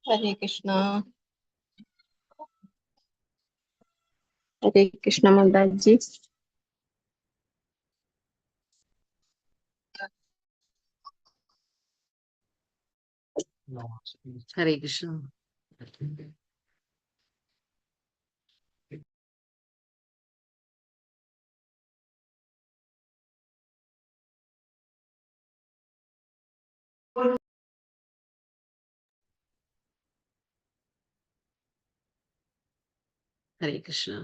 हरे कृष्णा। हरे कृष्णा महाराज जी। हरे कृष्णा। हरे कृष्णा।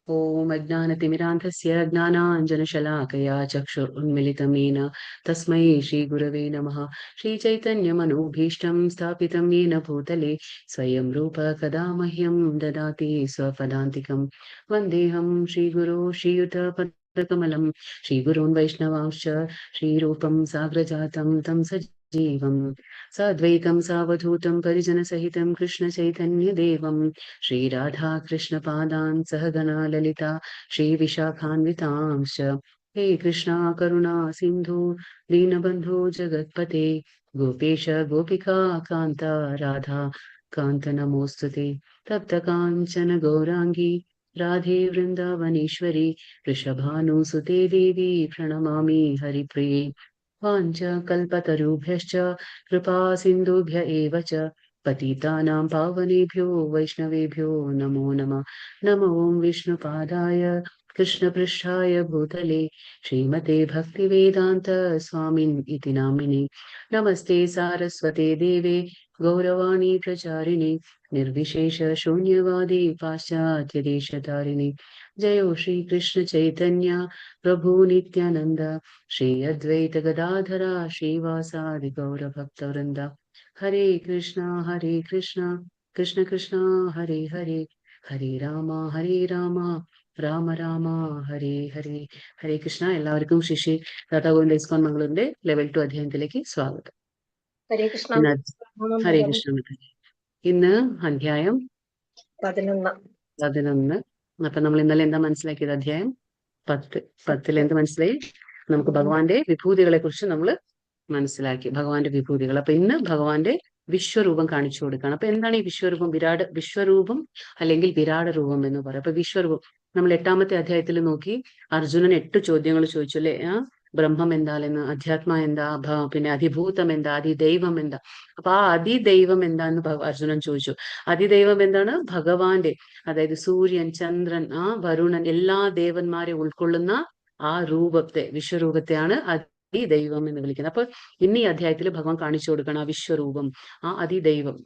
ओम अज्ञानतिमिरान्धस्य ज्ञानाञ्जनशलाकया चक्षुरुन्मिलितं येन तस्मै श्रीगुरवे नमः। श्रीचैतन्यमनोभीष्टं स्थापितं येन भूतले स्वयं रूप कदा मह्यं ददाति स्वपदान्तिकं। वन्देऽहं श्रीगुरो श्रीयुतपदकमलं श्रीगुरून् वैष्णवांश्च श्रीरूपं साग्रजातं तं सजीवं साद्वैतं सावधूतं परिजनसहितं कृष्णचैतन्यदेवं श्रीराधा कृष्णपादान् सहगणा ललिता श्रीविशाखान्वितांश्च। हे कृष्णा करुणा सिन्धु दीनबन्धो जगत्पते गोपेश गोपिका कान्त राधा कान्त नमोऽस्तुते। तप्तकाञ्चन गौराङ्गी राधे वृन्दावनेश्वरी वृषभानुसुते देवी प्रणमामि हरिप्रिये। वाञ्छकल्पतरुभ्यश्च कृपा सिन्धुभ्य एव च पतितानां पावनेभ्यो वैष्णवेभ्यो नमो नमः। नमो विष्णुपादाय कृष्णपृष्ठाय भूतले श्रीमते भक्तिवेदान्त स्वामिन् इति नामिने। नमस्ते सारस्वते देवे गौरवाणी प्रचारिणे निर्विशेष शून्यवादी पाश्चात्यदेशतारिणे। जयो श्रीकृष्ण चैतन्य प्रभु नित्यानन्द श्री अद्वैत गदाधरा श्रीवासादि गौरभक्तवृन्द। हरे कृष्णा कृष्ण कृष्ण हरे हरे ഹരേ രാമ രാമ രാമ ഹരേ ഹരേ. ഹരേ കൃഷ്ണ. എല്ലാവർക്കും ശിശി രാധാഗോവിന്ദ ഇസ്കോൺ മംഗളൂരിന്റെ ലെവൽ 2 അധ്യായത്തിലേക്ക് സ്വാഗതം. हरे कृष्णा। ഹരേ കൃഷ്ണ. ഇന്ന് അധ്യായം 11. അപ്പൊ നമ്മൾ ഇന്നലെ എന്താ മനസ്സിലാക്കിയത്? അധ്യായം 10 എന്ത് മനസ്സിലായി? നമുക്ക് ഭഗവാന്റെ വിഭൂതികളെ കുറിച്ച് നമ്മൾ മനസ്സിലാക്കി, ഭഗവാന്റെ വിഭൂതികൾ. അപ്പൊ ഇന്ന് ഭഗവാന്റെ വിശ്വരൂപം കാണിച്ചു കൊടുക്കുകയാണ്. അപ്പൊ എന്താണ് ഈ വിശ്വരൂപം? വിശ്വരൂപം അല്ലെങ്കിൽ വിരാട് രൂപം എന്ന് പറയും. അപ്പൊ വിശ്വരൂപം നമ്മൾ 8ാമത്തെ അധ്യായത്തിൽ നോക്കി. അർജുനൻ 8 ചോദ്യങ്ങൾ ചോദിച്ചു അല്ലെ? ബ്രഹ്മം എന്താണെന്ന്, അധ്യാത്മ എന്താ, പിന്നെ അതിഭൂതം എന്താ, അതിദൈവം എന്താ. അപ്പൊ ആ അതിദൈവം എന്താന്ന് അർജുനൻ ചോദിച്ചു. അതിദൈവം എന്താണ്? ഭഗവാന്റെ, അതായത് സൂര്യൻ, ചന്ദ്രൻ, വരുണൻ, എല്ലാ ദേവന്മാരെ ഉൾക്കൊള്ളുന്ന ആ രൂപത്തെ, വിശ്വരൂപത്തെയാണ് ദൈവം എന്ന് വിളിക്കുന്നത്. അപ്പൊ ഇന്ന് ഈ അധ്യായത്തിൽ ഭഗവാൻ കാണിച്ചു കൊടുക്കണം ആ വിശ്വരൂപം, ആ അതിദൈവം,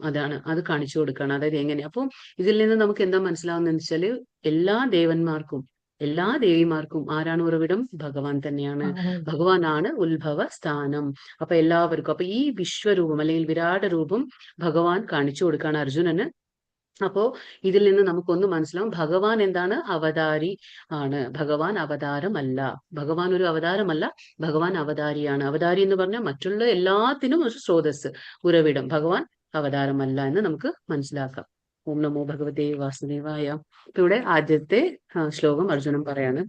അത് കാണിച്ചു കൊടുക്കണം. അതായത് എങ്ങനെ? അപ്പം ഇതിൽ നിന്ന് നമുക്ക് എന്താ മനസ്സിലാവുന്നതെന്ന് വെച്ചാല് എല്ലാ ദേവന്മാർക്കും എല്ലാ ദേവിമാർക്കും ആരാണ് ഉറവിടം? ഭഗവാൻ തന്നെയാണ്. ഭഗവാനാണ് ഉത്ഭവ സ്ഥാനം. അപ്പൊ എല്ലാവർക്കും, അപ്പൊ ഈ വിശ്വരൂപം അല്ലെങ്കിൽ വിരാട് രൂപം ഭഗവാൻ കാണിച്ചു കൊടുക്കുകയാണ് അർജുനന്. അപ്പോ ഇതിൽ നിന്ന് നമുക്കൊന്ന് മനസ്സിലാവും, ഭഗവാൻ എന്താണ്? അവതാരി ആണ്. ഭഗവാൻ അവതാരമല്ല. ഭഗവാൻ ഒരു അവതാരമല്ല, ഭഗവാൻ അവതാരിയാണ്. അവതാരി എന്ന് പറഞ്ഞാൽ മറ്റുള്ള എല്ലാത്തിനും ഒരു സ്രോതസ്, ഉറവിടം. ഭഗവാൻ അവതാരമല്ല എന്ന് നമുക്ക് മനസ്സിലാക്കാം. ഓം നമോ ഭഗവതേ വാസുദേവായ. ഇവിടെ ആദ്യത്തെ ശ്ലോകം അർജുനൻ പറയാണ്.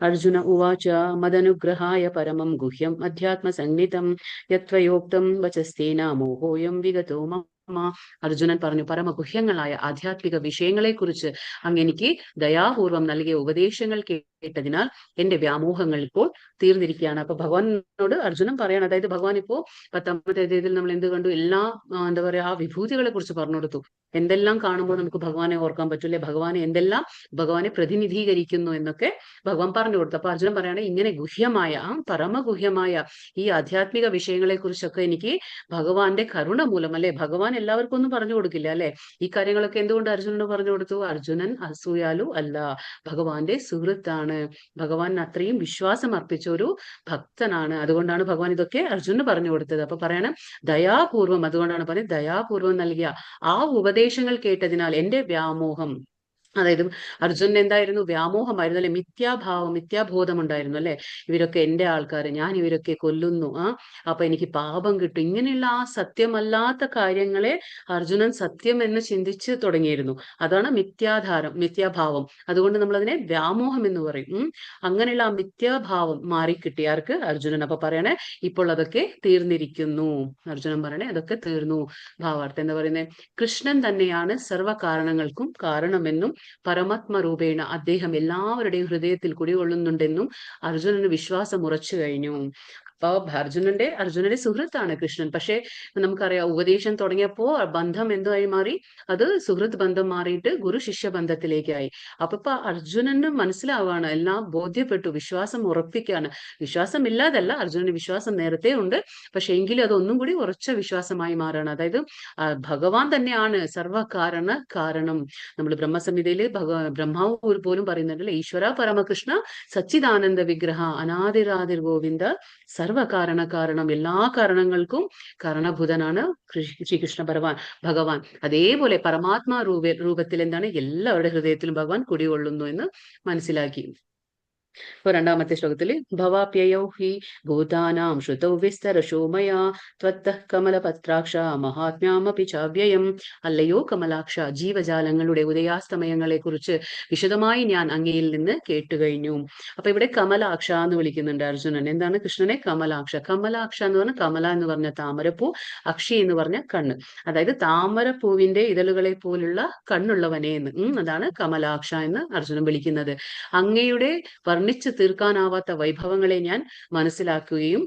അർജുന ഉവാച മദനുഗ്രഹായ പരമം ഗുഹ്യം അധ്യാത്മസംഗീതം യത്വയോക്തം വചസ്തേന മോഹോയം വിഗതോ മമ. അർജുനൻ പറഞ്ഞു, പരമഗുഹ്യങ്ങളായ ആധ്യാത്മിക വിഷയങ്ങളെ കുറിച്ച് അങ്ങ് എനിക്ക് ദയാപൂർവം നൽകിയ ഉപദേശങ്ങൾ കേട്ടതിനാൽ എന്റെ വ്യാമോഹങ്ങൾ ഇപ്പോൾ തീർന്നിരിക്കുകയാണ്. അപ്പൊ ഭഗവാനോട് അർജുനൻ പറയണം, അതായത് ഭഗവാൻ ഇപ്പോ 10ാമത്തെ അധ്യായത്തിൽ നമ്മൾ എന്ത് കണ്ടു? എല്ലാ എന്താ പറയാ, ആ വിഭൂതികളെ കുറിച്ച് പറഞ്ഞു കൊടുത്തു. എന്തെല്ലാം കാണുമ്പോൾ നമുക്ക് ഭഗവാനെ ഓർക്കാൻ പറ്റൂലേ? ഭഗവാനെ എന്തെല്ലാം ഭഗവാനെ പ്രതിനിധീകരിക്കുന്നു എന്നൊക്കെ ഭഗവാൻ പറഞ്ഞു കൊടുത്തു. അപ്പൊ അർജുനൻ പറയാണ്, ഇങ്ങനെ ഗുഹ്യമായ, പരമഗുഹ്യമായ ഈ ആധ്യാത്മിക വിഷയങ്ങളെ കുറിച്ചൊക്കെ എനിക്ക് ഭഗവാന്റെ കരുണ മൂലം, അല്ലെ? ഭഗവാൻ എല്ലാവർക്കും ഒന്നും പറഞ്ഞു കൊടുക്കില്ല അല്ലെ? ഈ കാര്യങ്ങളൊക്കെ എന്തുകൊണ്ട് അർജുനന് പറഞ്ഞു കൊടുത്തു? അർജുനൻ അസൂയാലു അല്ല, ഭഗവാന്റെ സുഹൃത്താണ്. ഭഗവാൻ അത്രയും വിശ്വാസം അർപ്പിച്ച ഒരു ഭക്തനാണ്. അതുകൊണ്ടാണ് ഭഗവാൻ ഇതൊക്കെ അർജുനന് പറഞ്ഞു കൊടുത്തത്. അപ്പൊ പറയണം ദയാപൂർവം, അതുകൊണ്ടാണ് പറയുന്നത് ദയാപൂർവം നൽകിയ ആ ഉപദേശങ്ങൾ കേട്ടതിനാൽ എന്റെ വ്യാമോഹം, അതായത് അർജുനൻ എന്തായിരുന്നു? വ്യാമോഹമായിരുന്നു അല്ലെ, മിഥ്യാഭാവം, മിഥ്യാബോധം ഉണ്ടായിരുന്നു അല്ലെ. ഇവരൊക്കെ എന്റെ ആൾക്കാര്, ഞാൻ ഇവരൊക്കെ കൊല്ലുന്നു, അപ്പൊ എനിക്ക് പാപം കിട്ടും, ഇങ്ങനെയുള്ള ആ സത്യമല്ലാത്ത കാര്യങ്ങളെ അർജുനൻ സത്യം എന്ന് ചിന്തിച്ച് തുടങ്ങിയിരുന്നു. അതാണ് മിഥ്യാഭാവം. അതുകൊണ്ട് നമ്മൾ അതിനെ വ്യാമോഹം എന്ന് പറയും. അങ്ങനെയുള്ള ആ മിഥ്യാഭാവം മാറിക്കിട്ടി ആർക്ക്? അർജുനൻ. അപ്പൊ പറയണേ, ഇപ്പോൾ അതൊക്കെ തീർന്നിരിക്കുന്നു. അർജുനൻ പറയണേ, അതൊക്കെ തീർന്നു. ഭാവാർത്ഥം എന്താ പറയുന്നത്? കൃഷ്ണൻ തന്നെയാണ് സർവ്വ കാരണങ്ങൾക്കും കാരണമെന്നും പരമാത്മരൂപേണ അദ്ദേഹം എല്ലാവരുടെയും ഹൃദയത്തിൽ കുടികൊള്ളുന്നുണ്ടെന്നും അർജുനന് വിശ്വാസം ഉറച്ചു കഴിഞ്ഞു. അപ്പൊ അർജുനന്റെ സുഹൃത്താണ് കൃഷ്ണൻ. പക്ഷെ നമുക്കറിയാം, ഉപദേശം തുടങ്ങിയപ്പോ ബന്ധം എന്തായി മാറി? അത് സുഹൃത്ത് ബന്ധം മാറിയിട്ട് ഗുരു ശിഷ്യ ബന്ധത്തിലേക്കായി. അപ്പൊ അർജുനന് മനസ്സിലാവാണ്, എല്ലാം ബോധ്യപ്പെട്ടു, വിശ്വാസം ഉറപ്പിക്കാണ്. വിശ്വാസം ഇല്ലാതല്ല, അർജുനന് വിശ്വാസം നേരത്തെ ഉണ്ട്, പക്ഷെ എങ്കിലും അത് ഒന്നും കൂടി ഉറച്ച വിശ്വാസമായി മാറാണ്. അതായത് ഭഗവാൻ തന്നെയാണ് കാരണം. നമ്മൾ ബ്രഹ്മസംഹിതയിൽ ബ്രഹ്മാവ് പോലും പറയുന്നുണ്ടല്ലോ, ഈശ്വര പരമകൃഷ്ണ സച്ചിദാനന്ദ വിഗ്രഹ അനാദിരാദിർ ഗോവിന്ദ സർവകാരണം, എല്ലാ കാരണങ്ങൾക്കും കാരണഭൂതനാണ് ശ്രീകൃഷ്ണ ഭഗവാൻ. അതേപോലെ പരമാത്മാ രൂപത്തിൽ എന്താണ്? എല്ലാവരുടെ ഹൃദയത്തിലും ഭഗവാൻ കുടികൊള്ളുന്നു എന്ന് മനസ്സിലാക്കി. ഇപ്പൊ രണ്ടാമത്തെ ശ്ലോകത്തിൽ ഭവാപ്യയൗ ഹി ഭൂതാനാം ശ്രുതൗ വിസ്തരശോ മയാ ത്വത്തഃ കമലപത്രാക്ഷ മഹാത്മ്യാമപി ചാവ്യയം. അല്ലയോ കമലാക്ഷ, ജീവജാലങ്ങളുടെ ഉദയാസ്തമയങ്ങളെ കുറിച്ച് വിശദമായി ഞാൻ അങ്ങയിൽ നിന്ന് കേട്ടുകഴിഞ്ഞു. അപ്പൊ ഇവിടെ കമലാക്ഷ എന്ന് വിളിക്കുന്നുണ്ട് അർജുനൻ. എന്താണ്? കൃഷ്ണനെ കമലാക്ഷ. കമലാക്ഷ എന്ന് പറഞ്ഞ കമല എന്ന് പറഞ്ഞ താമരപ്പൂ, അക്ഷി എന്ന് പറഞ്ഞ കണ്ണ്. അതായത് താമരപ്പൂവിന്റെ ഇതളുകളെ പോലുള്ള കണ്ണുള്ളവനെ എന്ന്. അതാണ് കമലാക്ഷ എന്ന് അർജുനൻ വിളിക്കുന്നത്. അങ്ങയുടെ വർണ്ണിച്ചു തീർക്കാനാവാത്ത വൈഭവങ്ങളെ ഞാൻ മനസ്സിലാക്കുകയും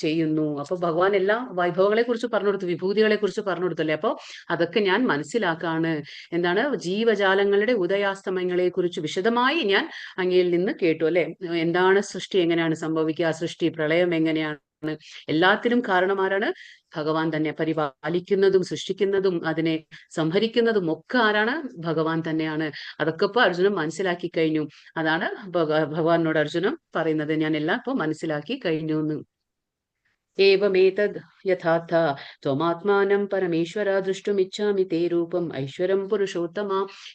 ചെയ്യുന്നു. അപ്പൊ ഭഗവാൻ എല്ലാ വൈഭവങ്ങളെ കുറിച്ച് പറഞ്ഞു കൊടുത്തു, വിഭൂതികളെ കുറിച്ച് പറഞ്ഞു കൊടുത്തല്ലേ. അപ്പൊ അതൊക്കെ ഞാൻ മനസ്സിലാക്കാണ്. എന്താണ്? ജീവജാലങ്ങളുടെ ഉദയാസ്തമയങ്ങളെ കുറിച്ച് വിശദമായി ഞാൻ അങ്ങയിൽ നിന്ന് കേട്ടു അല്ലെ. എന്താണ് സൃഷ്ടി, എങ്ങനെയാണ് സംഭവിക്കുക, സൃഷ്ടി പ്രളയം എങ്ങനെയാണ്, എല്ലാത്തിനും കാരണമാരാണ്? ഭഗവാൻ തന്നെ. പരിപാലിക്കുന്നതും സൃഷ്ടിക്കുന്നതും അതിനെ സംഹരിക്കുന്നതും ഒക്കെ ആരാണ്? ഭഗവാൻ തന്നെയാണ്. അതൊക്കെ ഇപ്പൊ അർജുനൻ മനസ്സിലാക്കി കഴിഞ്ഞു. അതാണ് ഭഗവാനോട് അർജുനൻ പറയുന്നത്, ഞാൻ എല്ലാം ഇപ്പൊ മനസ്സിലാക്കി കഴിഞ്ഞു എന്ന്. ഏവമേതദ് യഥാർത്ഥ ത്വമാത്മാനം പരമേശ്വര ദൃഷ്ടുമിച്ഛാമി തേ രൂപം ഐശ്വരം പുരുഷോത്തമ.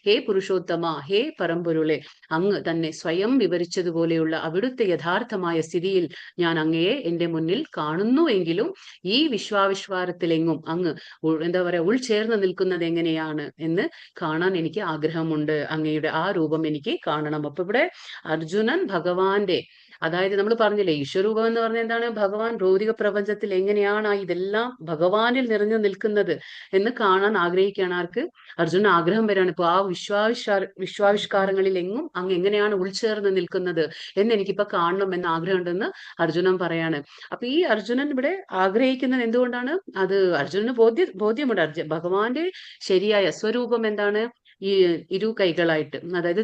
ഹേ പുരുഷോത്തമ, ഹേ പരമ്പൊരുളെ, അങ്ങ് തന്നെ സ്വയം വിവരിച്ചതുപോലെയുള്ള അവിടുത്തെ യഥാർത്ഥമായ സ്ഥിതിയിൽ ഞാൻ അങ്ങയെ എന്റെ മുന്നിൽ കാണുന്നുവെങ്കിലും ഈ വിശ്വാവിശ്വാരത്തിലെങ്ങും അങ്ങ് എന്താ പറയാ, ഉൾചേർന്ന് നിൽക്കുന്നത് എങ്ങനെയാണ് എന്ന് കാണാൻ എനിക്ക് ആഗ്രഹമുണ്ട്. അങ്ങയുടെ ആ രൂപം എനിക്ക് കാണണം. അപ്പൊ ഇവിടെ അർജുനൻ ഭഗവാന്റെ, അതായത് നമ്മൾ പറഞ്ഞില്ലേ, ഈശ്വരൂപം എന്ന് പറഞ്ഞാൽ എന്താണ്? ഭഗവാൻ ഭൗതിക പ്രപഞ്ചത്തിൽ എങ്ങനെയാണ് ഇതെല്ലാം ഭഗവാനിൽ നിറഞ്ഞു നിൽക്കുന്നത് എന്ന് കാണാൻ ആഗ്രഹിക്കുകയാണ്. ആർക്ക്? അർജുനൻ ആഗ്രഹം വരാണ്. ഇപ്പൊ ആ വിശ്വാവിഷ്കാരങ്ങളിൽ എങ്ങും അങ്ങ് എങ്ങനെയാണ് ഉൾച്ചേർന്ന് നിൽക്കുന്നത് എന്ന് എനിക്കിപ്പോ കാണണം എന്ന് ആഗ്രഹമുണ്ടെന്ന് അർജുനൻ പറയാണ്. അപ്പൊ ഈ അർജുനൻ ഇവിടെ ആഗ്രഹിക്കുന്നത് എന്തുകൊണ്ടാണ്? അത് അർജുനന് ബോധ്യമുണ്ട്. ഭഗവാന്റെ ശരിയായ സ്വരൂപം എന്താണ്? ഈ ഇരു കൈകളായിട്ട്, അതായത്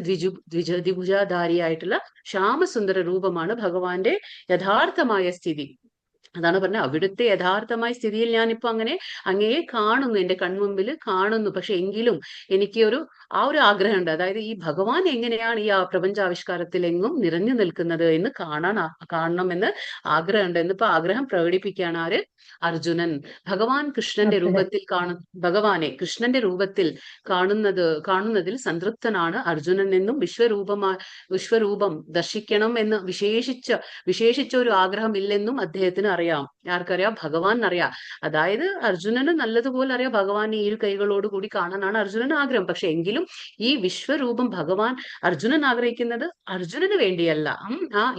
ദ്വിഭുജാധാരിയായിട്ടുള്ള ശ്യാമസുന്ദര രൂപമാണ് ഭഗവാന്റെ യഥാർത്ഥമായ സ്ഥിതി. അതാണ് പറഞ്ഞത്, അവിടുത്തെ യഥാർത്ഥമായ സ്ഥിതിയിൽ ഞാനിപ്പോ അങ്ങയെ കാണുന്നു, എന്റെ കൺമുമ്പിൽ കാണുന്നു. പക്ഷെ എങ്കിലും എനിക്ക് ആ ഒരു ആഗ്രഹമുണ്ട്. അതായത് ഈ ഭഗവാൻ എങ്ങനെയാണ് ഈ പ്രപഞ്ചാവിഷ്കാരത്തിൽ എങ്ങും നിറഞ്ഞു നിൽക്കുന്നത് എന്ന് കാണണമെന്ന് ആഗ്രഹമുണ്ട്. എന്നിപ്പോ ആഗ്രഹം പ്രകടിപ്പിക്കുകയാണ് ആര്? അർജുനൻ. ഭഗവാൻ കൃഷ്ണന്റെ രൂപത്തിൽ ഭഗവാനെ കൃഷ്ണന്റെ രൂപത്തിൽ കാണുന്നതിൽ സംതൃപ്തനാണ് അർജുനൻ എന്നും വിശ്വരൂപം ദർശിക്കണം എന്ന് വിശേഷിച്ച ഒരു ആഗ്രഹം ഇല്ലെന്നും അദ്ദേഹത്തിന് അറിയാം. ആർക്കറിയാം? ഭഗവാനറിയാം. അതായത് അർജുനന് നല്ലതുപോലെ അറിയാം, ഭഗവാൻ ഈ ഇരു കൈകളോട് കൂടി കാണാനാണ് അർജുനന് ആഗ്രഹം. പക്ഷെ എങ്കിലും ഈ വിശ്വരൂപം ഭഗവാൻ അർജുനൻ ആഗ്രഹിക്കുന്നത് അർജുനന് വേണ്ടിയല്ല,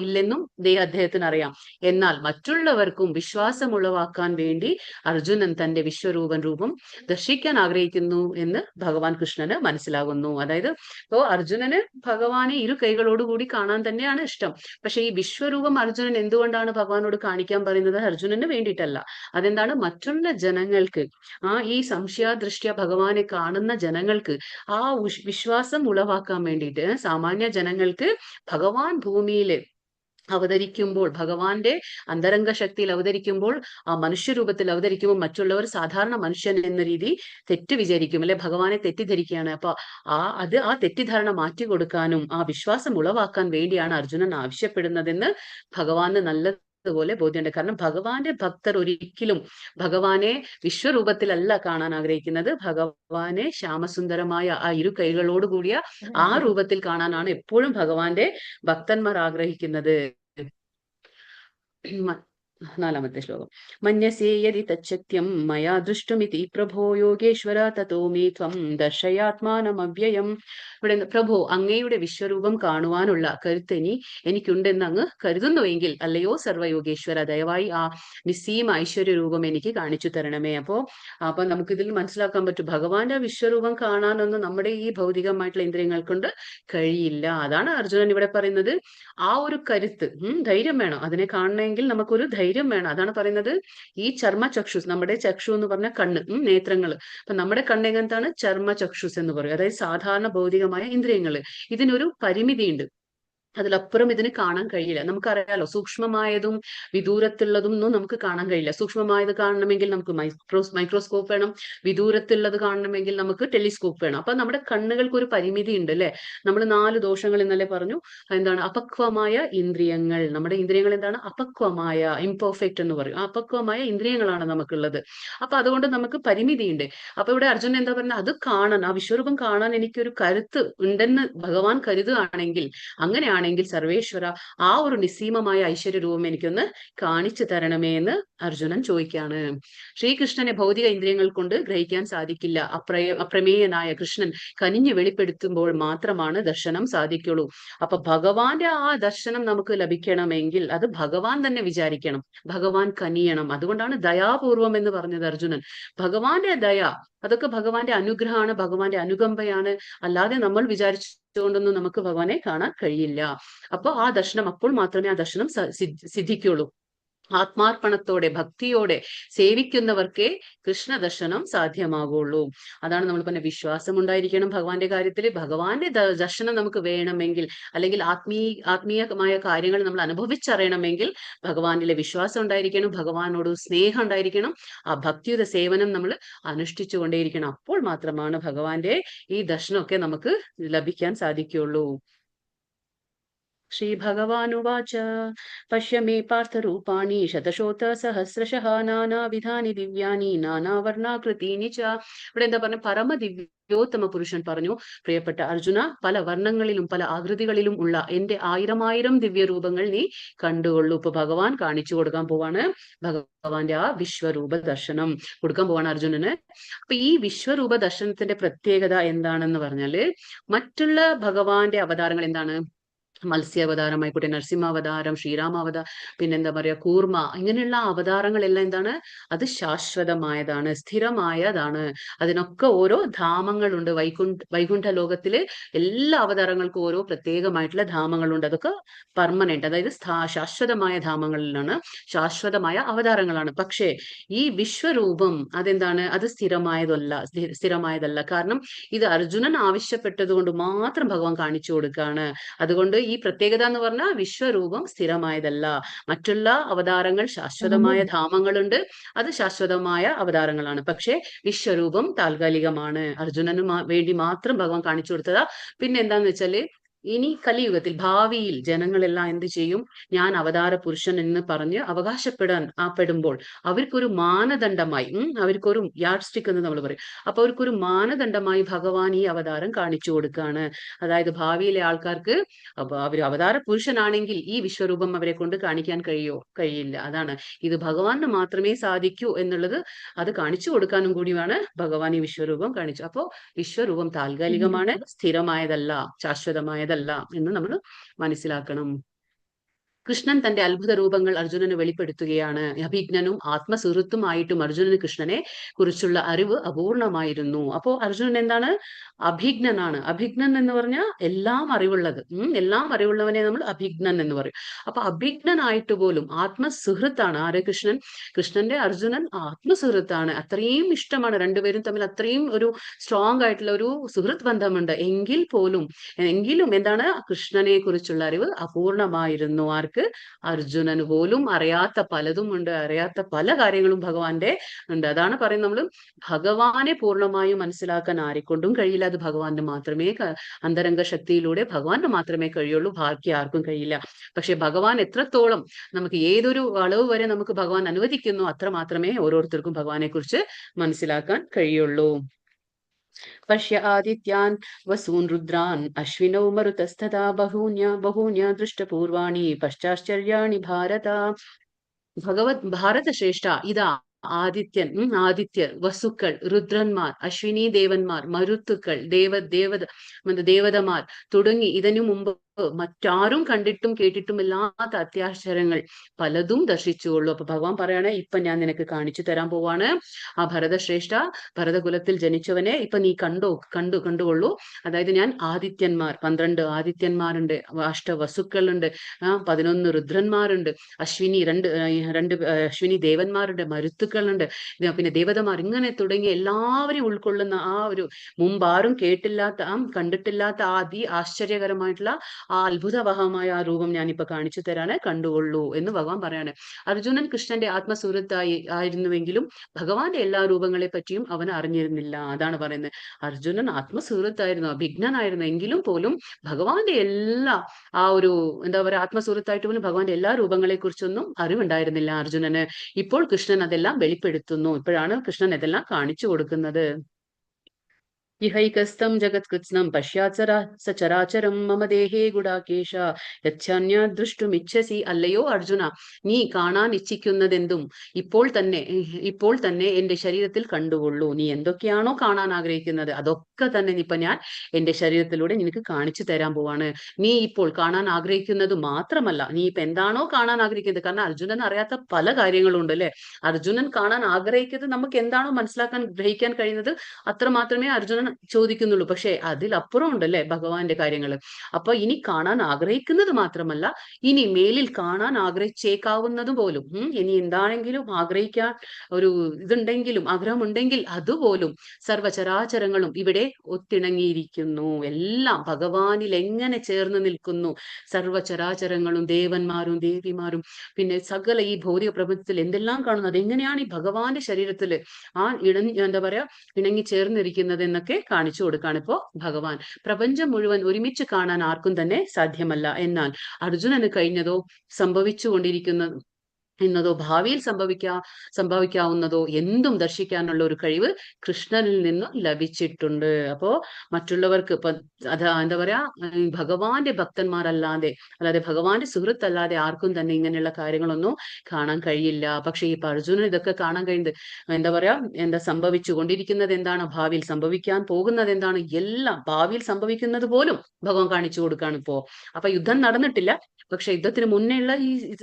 ഇല്ലെന്നും അദ്ദേഹത്തിന് അറിയാം. എന്നാൽ മറ്റുള്ളവർക്കും വിശ്വാസം ഉളവാക്കാൻ വേണ്ടി അർജുനൻ തന്റെ രൂപം ദർശിക്കാൻ ആഗ്രഹിക്കുന്നു എന്ന് ഭഗവാൻ കൃഷ്ണന് മനസ്സിലാകുന്നു. അതായത് ഇപ്പോ അർജുനന് ഭഗവാനെ ഇരു കൈകളോടുകൂടി കാണാൻ തന്നെയാണ് ഇഷ്ടം. പക്ഷെ ഈ വിശ്വരൂപം അർജുനൻ എന്തുകൊണ്ടാണ് ഭഗവാനോട് കാണിക്കാൻ പറയുന്നത്? അർജുനന് വേണ്ടിയിട്ടല്ല. അതെന്താണ്? മറ്റുള്ള ജനങ്ങൾക്ക്, ഈ സംശയാദൃഷ്ട്യ ഭഗവാനെ കാണുന്ന ജനങ്ങൾക്ക് ആ വിശ്വാസം ഉളവാക്കാൻ വേണ്ടിയിട്ട്, സാമാന്യ ജനങ്ങൾക്ക് ഭഗവാൻ ഭൂമിയില് അവതരിക്കുമ്പോൾ, ഭഗവാന്റെ അന്തരംഗ ശക്തിയിൽ അവതരിക്കുമ്പോൾ, ആ മനുഷ്യരൂപത്തിൽ അവതരിക്കുമ്പോൾ മറ്റുള്ളവർ സാധാരണ മനുഷ്യൻ എന്ന രീതി വിചാരിക്കും അല്ലെ, ഭഗവാനെ തെറ്റിദ്ധരിക്കുകയാണ്. അപ്പൊ ആ തെറ്റിദ്ധാരണ മാറ്റി കൊടുക്കാനും ആ വിശ്വാസം ഉളവാക്കാൻ വേണ്ടിയാണ് അർജുനൻ ആവശ്യപ്പെടുന്നതെന്ന് ഭഗവാന് പോലെ ബോധ്യമുണ്ട്. കാരണം ഭഗവാന്റെ ഭക്തർ ഒരിക്കലും ഭഗവാനെ വിശ്വരൂപത്തിലല്ല കാണാൻ ആഗ്രഹിക്കുന്നത്. ഭഗവാനെ ശ്യാമസുന്ദരമായ ആ ഇരു കൈകളോട് കൂടിയ ആ രൂപത്തിൽ കാണാനാണ് എപ്പോഴും ഭഗവാന്റെ ഭക്തന്മാർ ആഗ്രഹിക്കുന്നത്. നാലാമത്തെ ശ്ലോകം. മന്യസേ യദി തച്ഛക്യം മയാ ദൃഷ്ടുമിതി പ്രഭോ യോഗേശ്വര തതോ മേ ത്വം ദർശയാത്മാനമവ്യയം. ഇവിടെ പ്രഭോ, അങ്ങയുടെ വിശ്വരൂപം കാണുവാനുള്ള കരുത്ത് എനിക്കുണ്ടെന്ന് അങ്ങ് കരുതുന്നുവെങ്കിൽ, അല്ലയോ സർവയോഗേശ്വര, ദയവായി ആ നിസ്സീമ ഐശ്വര്യ രൂപം എനിക്ക് കാണിച്ചു തരണമേ. അപ്പൊ നമുക്കിതിൽ മനസ്സിലാക്കാൻ പറ്റും, ഭഗവാന്റെ വിശ്വരൂപം കാണാനൊന്നും നമ്മുടെ ഈ ഭൗതികമായിട്ടുള്ള ഇന്ദ്രിയങ്ങൾ കൊണ്ട് കഴിയില്ല. അതാണ് അർജുനൻ ഇവിടെ പറയുന്നത്. ആ ഒരു കരുത്ത്, ധൈര്യം വേണം. അതിനെ കാണണമെങ്കിൽ നമുക്കൊരു ധൈര്യം വേണം. അതാണ് പറയുന്നത്. ഈ ചർമ്മ ചക്ഷുസ്, നമ്മുടെ ചക്ഷു എന്ന് പറഞ്ഞ കണ്ണ്, നേത്രങ്ങൾ. അപ്പൊ നമ്മുടെ കണ്ണ് എങ്ങനത്താണ്? ചർമ്മ ചക്ഷുസ് എന്ന് പറയും. അതായത് സാധാരണ ഭൗതികമായ ഇന്ദ്രിയങ്ങള്. ഇതിനൊരു പരിമിതിയുണ്ട്. അതിലപ്പുറം ഇതിന് കാണാൻ കഴിയില്ല. നമുക്കറിയാലോ, സൂക്ഷ്മമായതും വിദൂരത്തുള്ളതും ഒന്നും നമുക്ക് കാണാൻ കഴിയില്ല. സൂക്ഷ്മമായത് കാണണമെങ്കിൽ നമുക്ക് മൈക്രോസ്കോപ്പ് വേണം. വിദൂരത്തുള്ളത് കാണണമെങ്കിൽ നമുക്ക് ടെലിസ്കോപ്പ് വേണം. അപ്പൊ നമ്മുടെ കണ്ണുകൾക്ക് ഒരു പരിമിതി ഉണ്ട് അല്ലെ. നമ്മൾ 4 ദോഷങ്ങൾ ഇന്നലെ പറഞ്ഞു. എന്താണ്? അപക്വമായ ഇന്ദ്രിയങ്ങൾ. നമ്മുടെ ഇന്ദ്രിയങ്ങൾ എന്താണ്? അപക്വമായ, ഇംപെർഫെക്റ്റ് എന്ന് പറയും. അപക്വമായ ഇന്ദ്രിയങ്ങളാണ് നമുക്കുള്ളത്. അപ്പൊ അതുകൊണ്ട് നമുക്ക് പരിമിതിയുണ്ട്. അപ്പൊ ഇവിടെ അർജുനൻ എന്താ പറയുന്നത്? അത് കാണാൻ, ആ വിശ്വരൂപം കാണാൻ എനിക്കൊരു കരുത്ത് ഉണ്ടെന്ന് ഭഗവാൻ കരുതുകയാണെങ്കിൽ, അങ്ങനെയാണെങ്കിൽ സർവേശ്വര, ആ ഒരു നിസ്സീമമായ ഐശ്വര്യ രൂപം എനിക്കൊന്ന് കാണിച്ചു തരണമേ എന്ന് അർജുനൻ ചോദിക്കാണ്. ശ്രീകൃഷ്ണനെ ഭൗതിക ഇന്ദ്രിയങ്ങൾ കൊണ്ട് ഗ്രഹിക്കാൻ സാധിക്കില്ല. അപ്രമേയനായ കൃഷ്ണൻ കനിഞ്ഞു വെളിപ്പെടുത്തുമ്പോൾ മാത്രമാണ് ദർശനം സാധിക്കുള്ളൂ. അപ്പൊ ഭഗവാന്റെ ആ ദർശനം നമുക്ക് ലഭിക്കണമെങ്കിൽ അത് ഭഗവാൻ തന്നെ വിചാരിക്കണം, ഭഗവാൻ കനിയണം. അതുകൊണ്ടാണ് ദയാപൂർവം എന്ന് പറഞ്ഞത് അർജുനൻ. ഭഗവാന്റെ ദയ, അതൊക്കെ ഭഗവാന്റെ അനുഗ്രഹമാണ്, ഭഗവാന്റെ അനുകമ്പയാണ്. അല്ലാതെ നമ്മൾ വിചാരിച്ചുകൊണ്ടൊന്നും നമുക്ക് ഭഗവാനെ കാണാൻ കഴിയില്ല. അപ്പൊ ആ ദർശനം, അപ്പോൾ മാത്രമേ ആ ദർശനം സിദ്ധിക്കുള്ളൂ. ആത്മാർപ്പണത്തോടെ, ഭക്തിയോടെ സേവിക്കുന്നവർക്കേ കൃഷ്ണ ദർശനം സാധ്യമാകുള്ളൂ. അതാണ് നമ്മൾ പറഞ്ഞ വിശ്വാസം ഉണ്ടായിരിക്കണം ഭഗവാന്റെ കാര്യത്തിൽ. ഭഗവാന്റെ ദർശനം നമുക്ക് വേണമെങ്കിൽ, അല്ലെങ്കിൽ ആത്മീയമായ കാര്യങ്ങൾ നമ്മൾ അനുഭവിച്ചറിയണമെങ്കിൽ ഭഗവാനിലെ വിശ്വാസം ഉണ്ടായിരിക്കണം, ഭഗവാനോട് സ്നേഹം ഉണ്ടായിരിക്കണം, ആ ഭക്തിയുടെ സേവനം നമ്മൾ അനുഷ്ഠിച്ചുകൊണ്ടേയിരിക്കണം. അപ്പോൾ മാത്രമാണ് ഭഗവാന്റെ ഈ ദർശനമൊക്കെ നമുക്ക് ലഭിക്കാൻ സാധിക്കുള്ളൂ. ശ്രീഭഗവാനുവാച പശ്യ മേ പാർത്ഥരൂപാണി ശതശോതസഹസ്രശഃ നാനാവിധാനി ദിവ്യാനി നാനാവർണാകൃതീനി ച. ഇവിടെ എന്താ പറഞ്ഞ? പരമദിവ്യോത്തമ പുരുഷൻ പറഞ്ഞു, പ്രിയപ്പെട്ട അർജുന, പല വർണ്ണങ്ങളിലും പല ആകൃതികളിലും ഉള്ള എന്റെ 1000 ദിവ്യരൂപങ്ങൾ നീ കണ്ടുകൊള്ളൂ. ഇപ്പൊ ഭഗവാൻ കാണിച്ചു കൊടുക്കാൻ പോവാണ്. ഭഗവാന്റെ ആ വിശ്വരൂപ ദർശനം കൊടുക്കാൻ പോവാണ് അർജുനന്. അപ്പൊ ഈ വിശ്വരൂപ ദർശനത്തിന്റെ പ്രത്യേകത എന്താണെന്ന് പറഞ്ഞാല്, മറ്റുള്ള ഭഗവാന്റെ അവതാരങ്ങൾ എന്താണ്? മത്സ്യാവതാരമായിക്കോട്ടെ, നരസിംഹാവതാരം, ശ്രീരാമാവതാരം, പിന്നെന്താ പറയാ, കൂർമ്മ, ഇങ്ങനെയുള്ള അവതാരങ്ങളെല്ലാം എന്താണ്? അത് ശാശ്വതമായതാണ്, സ്ഥിരമായതാണ്. അതിനൊക്കെ ഓരോ ധാമങ്ങളുണ്ട്. വൈകുണ്ഠ ലോകത്തില് എല്ലാ അവതാരങ്ങൾക്കും ഓരോ പ്രത്യേകമായിട്ടുള്ള ധാമങ്ങളുണ്ട്. അതൊക്കെ പെർമനന്റ്, അതായത് ശാശ്വതമായ ധാമങ്ങളിലാണ്, ശാശ്വതമായ അവതാരങ്ങളാണ്. പക്ഷേ ഈ വിശ്വരൂപം അതെന്താണ്? അത് സ്ഥിരമായതല്ല. കാരണം ഇത് അർജുനൻ ആവശ്യപ്പെട്ടത് കൊണ്ട് മാത്രം ഭഗവാൻ കാണിച്ചു കൊടുക്കാണ്. അതുകൊണ്ട് ഈ പ്രത്യേകത എന്ന് പറഞ്ഞാൽ വിശ്വരൂപം സ്ഥിരമായതല്ല. മറ്റുള്ള അവതാരങ്ങൾ ശാശ്വതമായ ധാമങ്ങളുണ്ട്, അത് ശാശ്വതമായ അവതാരങ്ങളാണ്. പക്ഷെ വിശ്വരൂപം താൽക്കാലികമാണ്. അർജുനന് വേണ്ടി മാത്രം ഭഗവാൻ കാണിച്ചു കൊടുത്തതാ. പിന്നെ എന്താന്ന് വെച്ചാല്, ഇനി കലിയുഗത്തിൽ, ഭാവിയിൽ ജനങ്ങളെല്ലാം എന്ത് ചെയ്യും? ഞാൻ അവതാര പുരുഷൻ എന്ന് പറഞ്ഞ് അവകാശപ്പെടുമ്പോൾ അവർക്കൊരു മാനദണ്ഡമായി, അവർക്കൊരു യാഡ് സ്റ്റിക്ക് എന്ന് നമ്മൾ പറയും. അപ്പൊ അവർക്കൊരു മാനദണ്ഡമായി ഭഗവാൻ ഈ അവതാരം കാണിച്ചു കൊടുക്കാണ്. അതായത് ഭാവിയിലെ ആൾക്കാർക്ക് അവർ അവതാര പുരുഷനാണെങ്കിൽ ഈ വിശ്വരൂപം അവരെ കൊണ്ട് കാണിക്കാൻ കഴിയില്ല. അതാണ്, ഇത് ഭഗവാന് മാത്രമേ സാധിക്കൂ എന്നുള്ളത് അത് കാണിച്ചു കൊടുക്കാനും കൂടിയാണ് ഭഗവാൻ ഈ വിശ്വരൂപം കാണിച്ചു. അപ്പോ വിശ്വരൂപം താൽക്കാലികമാണ്, സ്ഥിരമായതല്ല, ശാശ്വതമായതല്ല എന്ന് നമ്മൾ മനസ്സിലാക്കണം. കൃഷ്ണൻ തന്റെ അത്ഭുത രൂപങ്ങൾ അർജുനന് വെളിപ്പെടുത്തുകയാണ്. അഭിജ്ഞനും ആത്മസുഹൃത്തുമായിട്ടും അർജുനന് കൃഷ്ണനെ കുറിച്ചുള്ള അറിവ് അപൂർണമായിരുന്നു. അപ്പോ അർജുനൻ എന്താണ്? അഭിജ്ഞനാണ്. അഭിജ്ഞൻ എന്ന് പറഞ്ഞാൽ എല്ലാം അറിവുള്ളത്, എല്ലാം അറിവുള്ളവനെ നമ്മൾ അഭിജ്ഞൻ എന്ന് പറയും. അപ്പൊ അഭിജ്ഞനായിട്ട് പോലും ആത്മസുഹൃത്താണ് ആര്? കൃഷ്ണൻ. കൃഷ്ണന്റെ അർജുനൻ ആത്മസുഹൃത്താണ്. അത്രയും ഇഷ്ടമാണ്, രണ്ടുപേരും തമ്മിൽ അത്രയും ഒരു സ്ട്രോങ് ആയിട്ടുള്ള ഒരു സുഹൃത്ത് ബന്ധമുണ്ട്. എങ്കിലും എന്താണ്? കൃഷ്ണനെ കുറിച്ചുള്ള അറിവ് അപൂർണമായിരുന്നു. ആർക്ക്? മറ്റുള്ളവർക്ക് അർജുനന് പോലും അറിയാത്ത പലതും ഉണ്ട്, അറിയാത്ത പല കാര്യങ്ങളും ഭഗവാന്റെ ഉണ്ട്. അതാണ് പറയുന്നത്, നമ്മൾ ഭഗവാനെ പൂർണ്ണമായും മനസ്സിലാക്കാൻ ആരെക്കൊണ്ടും കഴിയില്ല. അത് ഭഗവാന്റെ മാത്രമേ അന്തരംഗ ശക്തിയിലൂടെ ഭഗവാന് മാത്രമേ കഴിയുള്ളൂ, ബാക്കി ആർക്കും കഴിയില്ല. പക്ഷെ ഭഗവാൻ എത്രത്തോളം നമുക്ക് ഏതൊരു അളവ് വരെ നമുക്ക് ഭഗവാൻ അനുവദിക്കുന്നു, അത്ര മാത്രമേ ഓരോരുത്തർക്കും ഭഗവാനെ കുറിച്ച് മനസ്സിലാക്കാൻ കഴിയുള്ളൂ. പശ്യ ആദിത്യാൻ വസൂൻ രുദ്രാൻ അശ്വിനോ മരുതസ്തഥാ ബഹൂന്യ ദൃഷ്ടപൂർവാണി പശ്ചാശ്ചര്യാണി ഭാരത. ഭാരത ശ്രേഷ്ഠ, ഇതാ ആദിത്യർ, വസുക്കൾ, രുദ്രന്മാർ, അശ്വിനി ദേവന്മാർ, മരുത്തുക്കൾ, ദേവതമാർ തുടങ്ങി ഇതിനു മുമ്പ് മറ്റാരും കണ്ടിട്ടും കേട്ടിട്ടും ഇല്ലാത്ത അത്യാശ്ചര്യങ്ങൾ പലതും ദർശിച്ചുകൊള്ളു. അപ്പൊ ഭഗവാൻ പറയാണ്, ഇപ്പൊ ഞാൻ നിനക്ക് കാണിച്ചു തരാൻ പോവാണ്. ആ ഭരതശ്രേഷ്ഠ, ഭരതകുലത്തിൽ ജനിച്ചവനെ ഇപ്പൊ നീ കണ്ടുകൊള്ളൂ. അതായത് ഞാൻ 12 ആദിത്യന്മാരുണ്ട്, വസുക്കളുണ്ട്, 11 രുദ്രന്മാരുണ്ട്, രണ്ട് അശ്വിനി ദേവന്മാരുണ്ട്, മരുത്തുക്കളുണ്ട്, പിന്നെ ദേവതമാർ, ഇങ്ങനെ തുടങ്ങി എല്ലാവരെയും ഉൾക്കൊള്ളുന്ന ആ ഒരു മുമ്പാരും കേട്ടില്ലാത്ത കണ്ടിട്ടില്ലാത്ത ആശ്ചര്യകരമായിട്ടുള്ള ആ അത്ഭുതവഹമായ ആ രൂപം ഞാനിപ്പോ കാണിച്ചു തരാണ്, കണ്ടുകൊള്ളൂ എന്ന് ഭഗവാൻ പറയാണ്. അർജുനൻ കൃഷ്ണന്റെ ആത്മസുഹൃത്തായി ആയിരുന്നുവെങ്കിലും ഭഗവാന്റെ എല്ലാ രൂപങ്ങളെ പറ്റിയും അവൻ അറിഞ്ഞിരുന്നില്ല. അതാണ് പറയുന്നത്, അർജുനൻ ആത്മസുഹൃത്തായിരുന്നു, അഭിജ്ഞനായിരുന്നു, എങ്കിലും പോലും ഭഗവാന്റെ എല്ലാ ആ ഒരു എന്താ പറയുക ആത്മസുഹൃത്തായിട്ട് പോലും ഭഗവാന്റെ എല്ലാ രൂപങ്ങളെ കുറിച്ചൊന്നും അറിവുണ്ടായിരുന്നില്ല അർജുനന്. ഇപ്പോൾ കൃഷ്ണൻ അതെല്ലാം വെളിപ്പെടുത്തുന്നു. ഇപ്പോഴാണ് കൃഷ്ണൻ ഇതെല്ലാം കാണിച്ചു കൊടുക്കുന്നത്. ഇഹൈകസ്തം ജഗത്കൃത്സ്നം പശ്യാത് സചരാചരം മമ ദേഹേ ഗുഡാകേശ യച്ഛാന്യാത് ദൃഷ്ടുമിച്ഛസി. അല്ലയോ അർജുന, നീ കാണാൻ ഇച്ഛിക്കുന്നതെന്തും ഇപ്പോൾ തന്നെ എന്റെ ശരീരത്തിൽ കണ്ടുകൊള്ളൂ. നീ എന്തൊക്കെയാണോ കാണാൻ ആഗ്രഹിക്കുന്നത് അതൊക്കെ തന്നെ ഇപ്പൊ ഞാൻ എന്റെ ശരീരത്തിലൂടെ നിനക്ക് കാണിച്ചു തരാൻ പോവാണ്. നീ ഇപ്പോൾ കാണാൻ ആഗ്രഹിക്കുന്നത് മാത്രമല്ല, നീ ഇപ്പൊ എന്താണോ കാണാൻ ആഗ്രഹിക്കുന്നത്, കാരണം അർജുനൻ അറിയാത്ത പല കാര്യങ്ങളും ഉണ്ട് അല്ലെ. അർജുനൻ കാണാൻ ആഗ്രഹിക്കുന്നത് നമുക്ക് എന്താണോ മനസ്സിലാക്കാൻ ഗ്രഹിക്കാൻ കഴിയുന്നത് അത്ര മാത്രമേ അർജുനൻ ചോദിക്കുന്നുള്ളൂ. പക്ഷെ അതിലപ്പുറം ഉണ്ടല്ലേ ഭഗവാന്റെ കാര്യങ്ങൾ. അപ്പൊ ഇനി കാണാൻ ആഗ്രഹിക്കുന്നത് മാത്രമല്ല, ഇനി മേലിൽ കാണാൻ ആഗ്രഹിച്ചേക്കാവുന്നത് പോലും, ഇനി എന്താണെങ്കിലും ആഗ്രഹിക്കാൻ ഒരു ഇതുണ്ടെങ്കിലും ആഗ്രഹമുണ്ടെങ്കിൽ അതുപോലും സർവചരാചരങ്ങളും ഇവിടെ ഒത്തിണങ്ങിയിരിക്കുന്നു. എല്ലാം ഭഗവാനിൽ എങ്ങനെ ചേർന്ന് നിൽക്കുന്നു. സർവചരാചരങ്ങളും ദേവന്മാരും ദേവിമാരും പിന്നെ സകല ഈ ഭൗതിക പ്രപഞ്ചത്തിൽ എന്തെല്ലാം കാണുന്നു, അതെങ്ങനെയാണ് ഈ ഭഗവാന്റെ ശരീരത്തില് എന്താ പറയാ ഇണങ്ങി ചേർന്നിരിക്കുന്നത് എന്നൊക്കെ കാണിച്ചു കൊടുക്കാണ് ഇപ്പോ ഭഗവാൻ. പ്രപഞ്ചം മുഴുവൻ ഒരുമിച്ച് കാണാൻ ആർക്കും തന്നെ സാധ്യമല്ല. എന്നാൽ അർജുനന് കഴിഞ്ഞതോ എന്നതോ ഭാവിയിൽ സംഭവിക്കാവുന്നതോ എന്തും ദർശിക്കാനുള്ള ഒരു കഴിവ് കൃഷ്ണനിൽ നിന്നും ലഭിച്ചിട്ടുണ്ട്. അപ്പോ മറ്റുള്ളവർക്ക് ഇപ്പൊ എന്താ പറയാ ഭഗവാന്റെ ഭക്തന്മാരല്ലാതെ, അല്ലാതെ ഭഗവാന്റെ സുഹൃത്തല്ലാതെ ആർക്കും തന്നെ ഇങ്ങനെയുള്ള കാര്യങ്ങളൊന്നും കാണാൻ കഴിയില്ല. പക്ഷെ ഈ അർജുനൻ ഇതൊക്കെ കാണാൻ കഴിയുന്നത് എന്താ പറയാ സംഭവിച്ചു കൊണ്ടിരിക്കുന്നത് എന്താണ്, ഭാവിയിൽ സംഭവിക്കാൻ പോകുന്നത് എന്താണ്, എല്ലാം ഭാവിയിൽ സംഭവിക്കുന്നത് പോലും ഭഗവാൻ കാണിച്ചു കൊടുക്കാണ് ഇപ്പോ. അപ്പൊ യുദ്ധം നടന്നിട്ടില്ല, പക്ഷെ യുദ്ധത്തിന് മുന്നേ ഉള്ള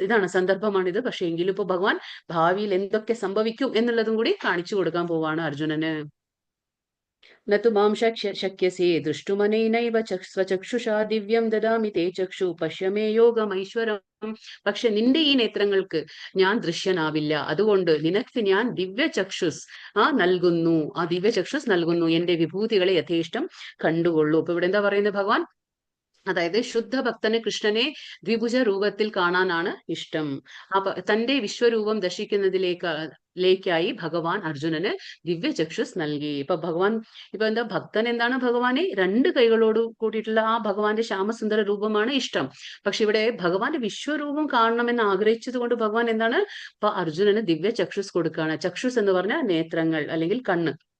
ഇതാണ് സന്ദർഭമാണിത്. പക്ഷെ എങ്കിലും ഇപ്പൊ ഭഗവാൻ ഭാവിയിൽ എന്തൊക്കെ സംഭവിക്കും എന്നുള്ളതും കൂടി കാണിച്ചു കൊടുക്കാൻ പോവാണ് അർജുനന്. നതു മാം ശക്യസേ ദൃഷ്ടുമനൈനൈവ സ്വചക്ഷുഷാ ദിവ്യം ദദാമി തേ ചക്ഷു പശ്യമേ യോഗമൈശ്വരം. പക്ഷെ നിന്റെ ഈ നേത്രങ്ങൾക്ക് ഞാൻ ദൃശ്യനാവില്ല, അതുകൊണ്ട് നിനക്ക് ഞാൻ ദിവ്യചക്ഷുസ് നൽകുന്നു. ആ ദിവ്യചക്ഷുസ് നൽകുന്നു, എന്റെ വിഭൂതികളെ യഥേഷ്ടം കണ്ടുകൊള്ളൂ. അപ്പൊ ഇവിടെ എന്താ പറയുന്നത് ഭഗവാൻ, അതായത് ശുദ്ധ ഭക്തന് കൃഷ്ണനെ ദ്വിഭുജ രൂപത്തിൽ കാണാനാണ് ഇഷ്ടം. അപ്പൊ തന്റെ വിശ്വരൂപം ദർശിക്കുന്നതിലേക്കായി ഭഗവാൻ അർജുനന് ദിവ്യചക്ഷുസ് നൽകി. ഇപ്പൊ എന്താ ഭക്തൻ എന്താണ്, ഭഗവാനെ 2 കൈകളോട് കൂടിയിട്ടുള്ള ആ ഭഗവാന്റെ ശ്യാമസുന്ദര രൂപമാണ് ഇഷ്ടം. പക്ഷെ ഇവിടെ ഭഗവാന്റെ വിശ്വരൂപം കാണണമെന്ന് ആഗ്രഹിച്ചത് കൊണ്ട് ഭഗവാൻ എന്താണ് ഇപ്പൊ അർജുനന് ദിവ്യചക്ഷുസ് കൊടുക്കുകയാണ്. ചക്ഷുസ് എന്ന് പറഞ്ഞാൽ നേത്രങ്ങൾ അല്ലെങ്കിൽ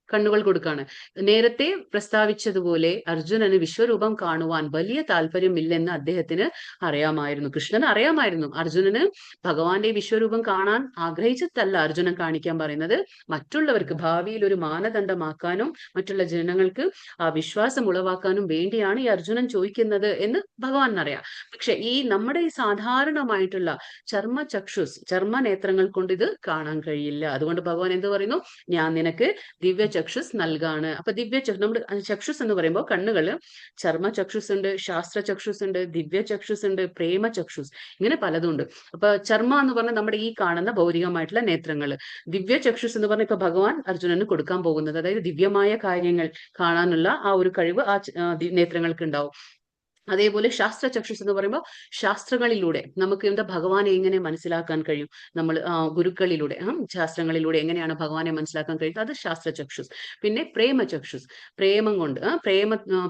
കണ്ണുകൾ കൊടുക്കാണ്. നേരത്തെ പ്രസ്താവിച്ചതുപോലെ അർജുനന് വിശ്വരൂപം കാണുവാൻ വലിയ താല്പര്യമില്ലെന്ന് അദ്ദേഹത്തിന് അറിയാമായിരുന്നു, കൃഷ്ണന് അറിയാമായിരുന്നു. അർജുനന് ഭഗവാന്റെ വിശ്വരൂപം കാണാൻ ആഗ്രഹിച്ചിട്ടല്ല അർജുനൻ കാണിക്കാൻ പറയുന്നത്, മറ്റുള്ളവർക്ക് ഭാവിയിൽ ഒരു മാനദണ്ഡമാക്കാനും മറ്റുള്ള ജനങ്ങൾക്ക് ആ വിശ്വാസം ഉളവാക്കാനും വേണ്ടിയാണ് ഈ അർജുനൻ ചോദിക്കുന്നത് എന്ന് ഭഗവാനറിയാം. പക്ഷെ ഈ നമ്മുടെ ഈ സാധാരണമായിട്ടുള്ള ചർമ്മ നേത്രങ്ങൾ കൊണ്ട് ഇത് കാണാൻ കഴിയില്ല. അതുകൊണ്ട് ഭഗവാൻ എന്ത് പറയുന്നു, ഞാൻ നിനക്ക് ദിവ്യചക്ഷുസ് നൽകാണ്. അപ്പൊ നമ്മുടെ ചക്ഷുസ് എന്ന് പറയുമ്പോൾ കണ്ണുകള് ചർമ്മചക്ഷുസ് ഉണ്ട്, ശാസ്ത്രചക്ഷുസ് ഉണ്ട്, ദിവ്യചക്ഷുസ് ഉണ്ട്, പ്രേമചക്ഷുസ്, ഇങ്ങനെ പലതും ഉണ്ട്. അപ്പൊ ചർമ്മ എന്ന് പറഞ്ഞാൽ നമ്മുടെ ഈ കാണുന്ന ഭൗതികമായിട്ടുള്ള നേത്രങ്ങൾ. ദിവ്യചക്ഷുസ് എന്ന് പറഞ്ഞാൽ ഇപ്പൊ ഭഗവാൻ അർജുനന് കൊടുക്കാൻ പോകുന്നത്, അതായത് ദിവ്യമായ കാര്യങ്ങൾ കാണാനുള്ള ആ ഒരു കഴിവ് ആ നേത്രങ്ങൾക്ക് ഉണ്ടാവും. അതേപോലെ ശാസ്ത്രചക്ഷുസ് എന്ന് പറയുമ്പോൾ ശാസ്ത്രങ്ങളിലൂടെ നമുക്ക് എന്താ ഭഗവാനെ എങ്ങനെ മനസ്സിലാക്കാൻ കഴിയും, നമ്മൾ ഗുരുക്കളിലൂടെ ശാസ്ത്രങ്ങളിലൂടെ എങ്ങനെയാണ് ഭഗവാനെ മനസ്സിലാക്കാൻ കഴിയുന്നത്, അത് ശാസ്ത്രചക്ഷുസ്. പിന്നെ പ്രേമചക്ഷുസ്, പ്രേമം കൊണ്ട്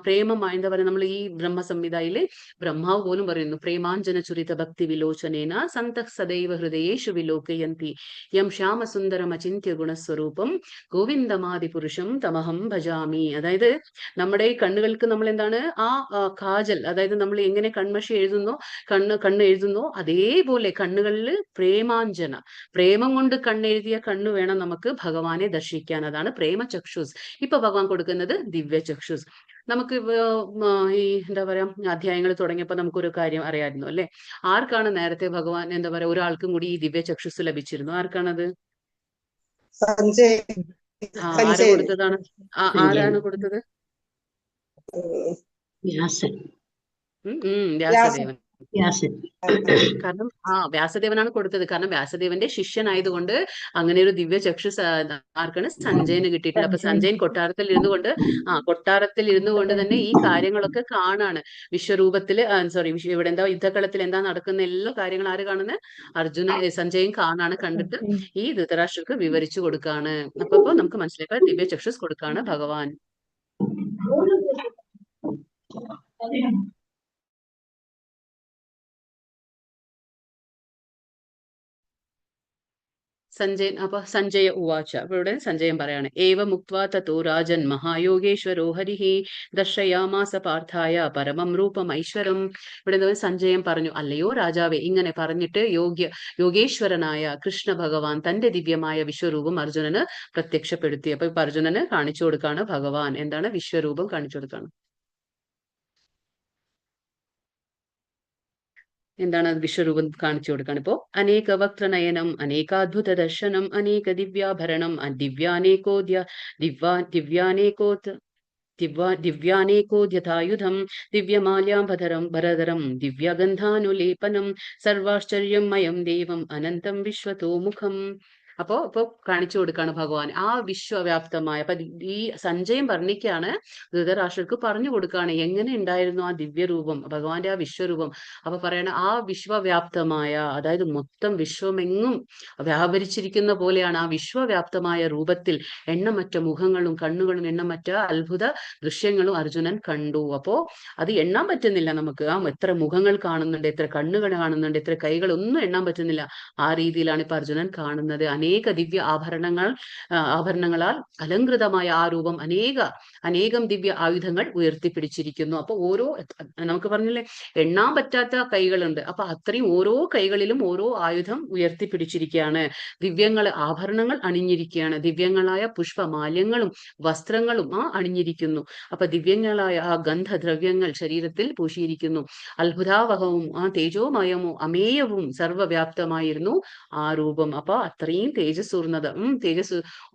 പ്രേമമായി എന്താ പറയുക, നമ്മൾ ഈ ബ്രഹ്മസംഹിതയില് ബ്രഹ്മാവ് പോലും പറയുന്നു, പ്രേമാഞ്ജന ചുരിത ഭക്തി വിലോചനേന സന്തഃ സദൈവ ഹൃദയേഷു വിലോകയന്തി യം ശ്യാമസുന്ദരം അചിന്യ ഗുണസ്വരൂപം ഗോവിന്ദമാദി പുരുഷം തമഹം ഭജാമി. അതായത് നമ്മുടെ ഈ കണ്ണുകൾക്ക് നമ്മൾ എന്താണ് കാജൽ, അതായത് നമ്മൾ എങ്ങനെ കൺമഷി എഴുതുന്നോ, കണ്ണ് എഴുതുന്നോ അതേപോലെ കണ്ണുകളിൽ പ്രേമാഞ്ജന, പ്രേമം കൊണ്ട് കണ്ണെഴുതിയ കണ്ണു വേണം നമുക്ക് ഭഗവാനെ ദർശിക്കാൻ. അതാണ് പ്രേമചക്ഷുസ്. ഇപ്പൊ ഭഗവാൻ കൊടുക്കുന്നത് ദിവ്യചക്ഷുസ്. നമുക്ക് ഈ എന്താ പറയാ അധ്യായങ്ങൾ തുടങ്ങിയപ്പോൾ നമുക്കൊരു കാര്യം അറിയാമായിരുന്നു അല്ലെ, ആർക്കാണ് നേരത്തെ ഭഗവാൻ എന്താ പറയാ ഒരാൾക്കും കൂടി ഈ ദിവ്യചക്ഷുസ് ലഭിച്ചിരുന്നു, ആർക്കാണത്? ആര് കൊടുത്തതാണ്? ആരാണ് കൊടുത്തത്? വ്യാസദേവൻ. കാരണം വ്യാസദേവനാണ് കൊടുത്തത്. കാരണം വ്യാസദേവന്റെ ശിഷ്യനായതുകൊണ്ട് അങ്ങനെ ഒരു ദിവ്യ ചക്ഷുസ് ആർക്കാണ്? സഞ്ജയന് കിട്ടിയിട്ടുണ്ട്. അപ്പൊ സഞ്ജയൻ കൊട്ടാരത്തിൽ ഇരുന്നു കൊണ്ട് തന്നെ ഈ കാര്യങ്ങളൊക്കെ കാണാണ്. വിശ്വരൂപത്തില് ഇവിടെ എന്താ യുദ്ധക്കളത്തിൽ എന്താ നടക്കുന്ന എല്ലാ കാര്യങ്ങളും ആര് കാണുന്നത്? സഞ്ജയൻ കാണാണ്. കണ്ടിട്ട് ഈ ധൃതരാഷ്ട്രർക്ക് വിവരിച്ചു കൊടുക്കാണ്. അപ്പൊ നമുക്ക് മനസ്സിലാക്കാം ദിവ്യ ചക്ഷുസ് കൊടുക്കാണ് ഭഗവാൻ. സഞ്ജയ ഉവാച, ഇവിടെ സഞ്ജയൻ പറയാണ്, ഏവ മുക്വാ തതോ രാജൻ മഹായോഗേശ്വരോ ഹരിഹി ദർശയാമാസ പാർത്ഥായ പരമം രൂപം ഐശ്വരം. ഇവിടെ സഞ്ജയൻ പറഞ്ഞു, അല്ലയോ രാജാവേ, ഇങ്ങനെ പറഞ്ഞിട്ട് യോഗേശ്വരനായ കൃഷ്ണ ഭഗവാൻ തന്റെ ദിവ്യമായ വിശ്വരൂപം അർജുനന് പ്രത്യക്ഷപ്പെടുത്തി. അപ്പൊ ഇപ്പൊ അർജുനന് കാണിച്ചു കൊടുക്കാണ് ഭഗവാൻ. എന്താണ്? വിശ്വരൂപം കാണിച്ചു കൊടുക്കാണ്. എന്താണ് വിശ്വരൂപം കാണിച്ചു കൊടുക്കാണ്. ഇപ്പോ അനേക വക്രനയനം അനേകാദ്ഭുത ദർശനം അനേക ദിവ്യാഭരണം ദിവ്യാനേകോദ്യതായുധം ദിവ്യമാല്യാംബധരം ഭരധരം ദിവ്യഗന്ധാനുലേപനം സർവാശ്ചര്യം മയം ദേവം അനന്തം വിശ്വതോമുഖം. അപ്പോ കാണിച്ചു കൊടുക്കാണ് ഭഗവാൻ ആ വിശ്വവ്യാപ്തമായ. അപ്പൊ ഈ സഞ്ജയം വർണ്ണിക്കാണ്, ധൃതരാഷ്ട്രർക്ക് പറഞ്ഞു കൊടുക്കാണ് എങ്ങനെ ഉണ്ടായിരുന്നു ആ ദിവ്യരൂപം, ഭഗവാന്റെ ആ വിശ്വരൂപം. അപ്പൊ പറയണ ആ വിശ്വവ്യാപ്തമായ, അതായത് മൊത്തം വിശ്വമെങ്ങും വ്യാപരിച്ചിരിക്കുന്ന പോലെയാണ് ആ വിശ്വവ്യാപ്തമായ രൂപത്തിൽ എണ്ണമറ്റ മുഖങ്ങളും കണ്ണുകളും എണ്ണമറ്റ അത്ഭുത ദൃശ്യങ്ങളും അർജുനൻ കണ്ടു. അപ്പോ അത് എണ്ണാൻ പറ്റുന്നില്ല നമുക്ക്. എത്ര മുഖങ്ങൾ കാണുന്നുണ്ട്, എത്ര കണ്ണുകൾ കാണുന്നുണ്ട്, എത്ര കൈകൾ, ഒന്നും എണ്ണാൻ പറ്റുന്നില്ല. ആ രീതിയിലാണ് ഇപ്പൊ അർജുനൻ കാണുന്നത്. അനേക ദിവ്യ ആഭരണങ്ങളാൽ അലങ്കൃതമായ ആ രൂപം അനേകം ദിവ്യ ആയുധങ്ങൾ ഉയർത്തിപ്പിടിച്ചിരിക്കുന്നു. അപ്പൊ നമുക്ക് പറഞ്ഞില്ലേ, എണ്ണാൻ പറ്റാത്ത കൈകളുണ്ട്. അപ്പൊ അത്രയും ഓരോ കൈകളിലും ഓരോ ആയുധം ഉയർത്തിപ്പിടിച്ചിരിക്കുകയാണ്. ആഭരണങ്ങൾ അണിഞ്ഞിരിക്കുകയാണ്. ദിവ്യങ്ങളായ പുഷ്പമാല്യങ്ങളും വസ്ത്രങ്ങളും അണിഞ്ഞിരിക്കുന്നു. അപ്പൊ ദിവ്യങ്ങളായ ആ ഗന്ധദ്രവ്യങ്ങൾ ശരീരത്തിൽ പൂശിയിരിക്കുന്നു. അത്ഭുതാവഹവും തേജോമയമോ അമേയവും സർവ്വവ്യാപ്തമായിരുന്നു ആ രൂപം. അപ്പൊ അത്രയും തേജസ്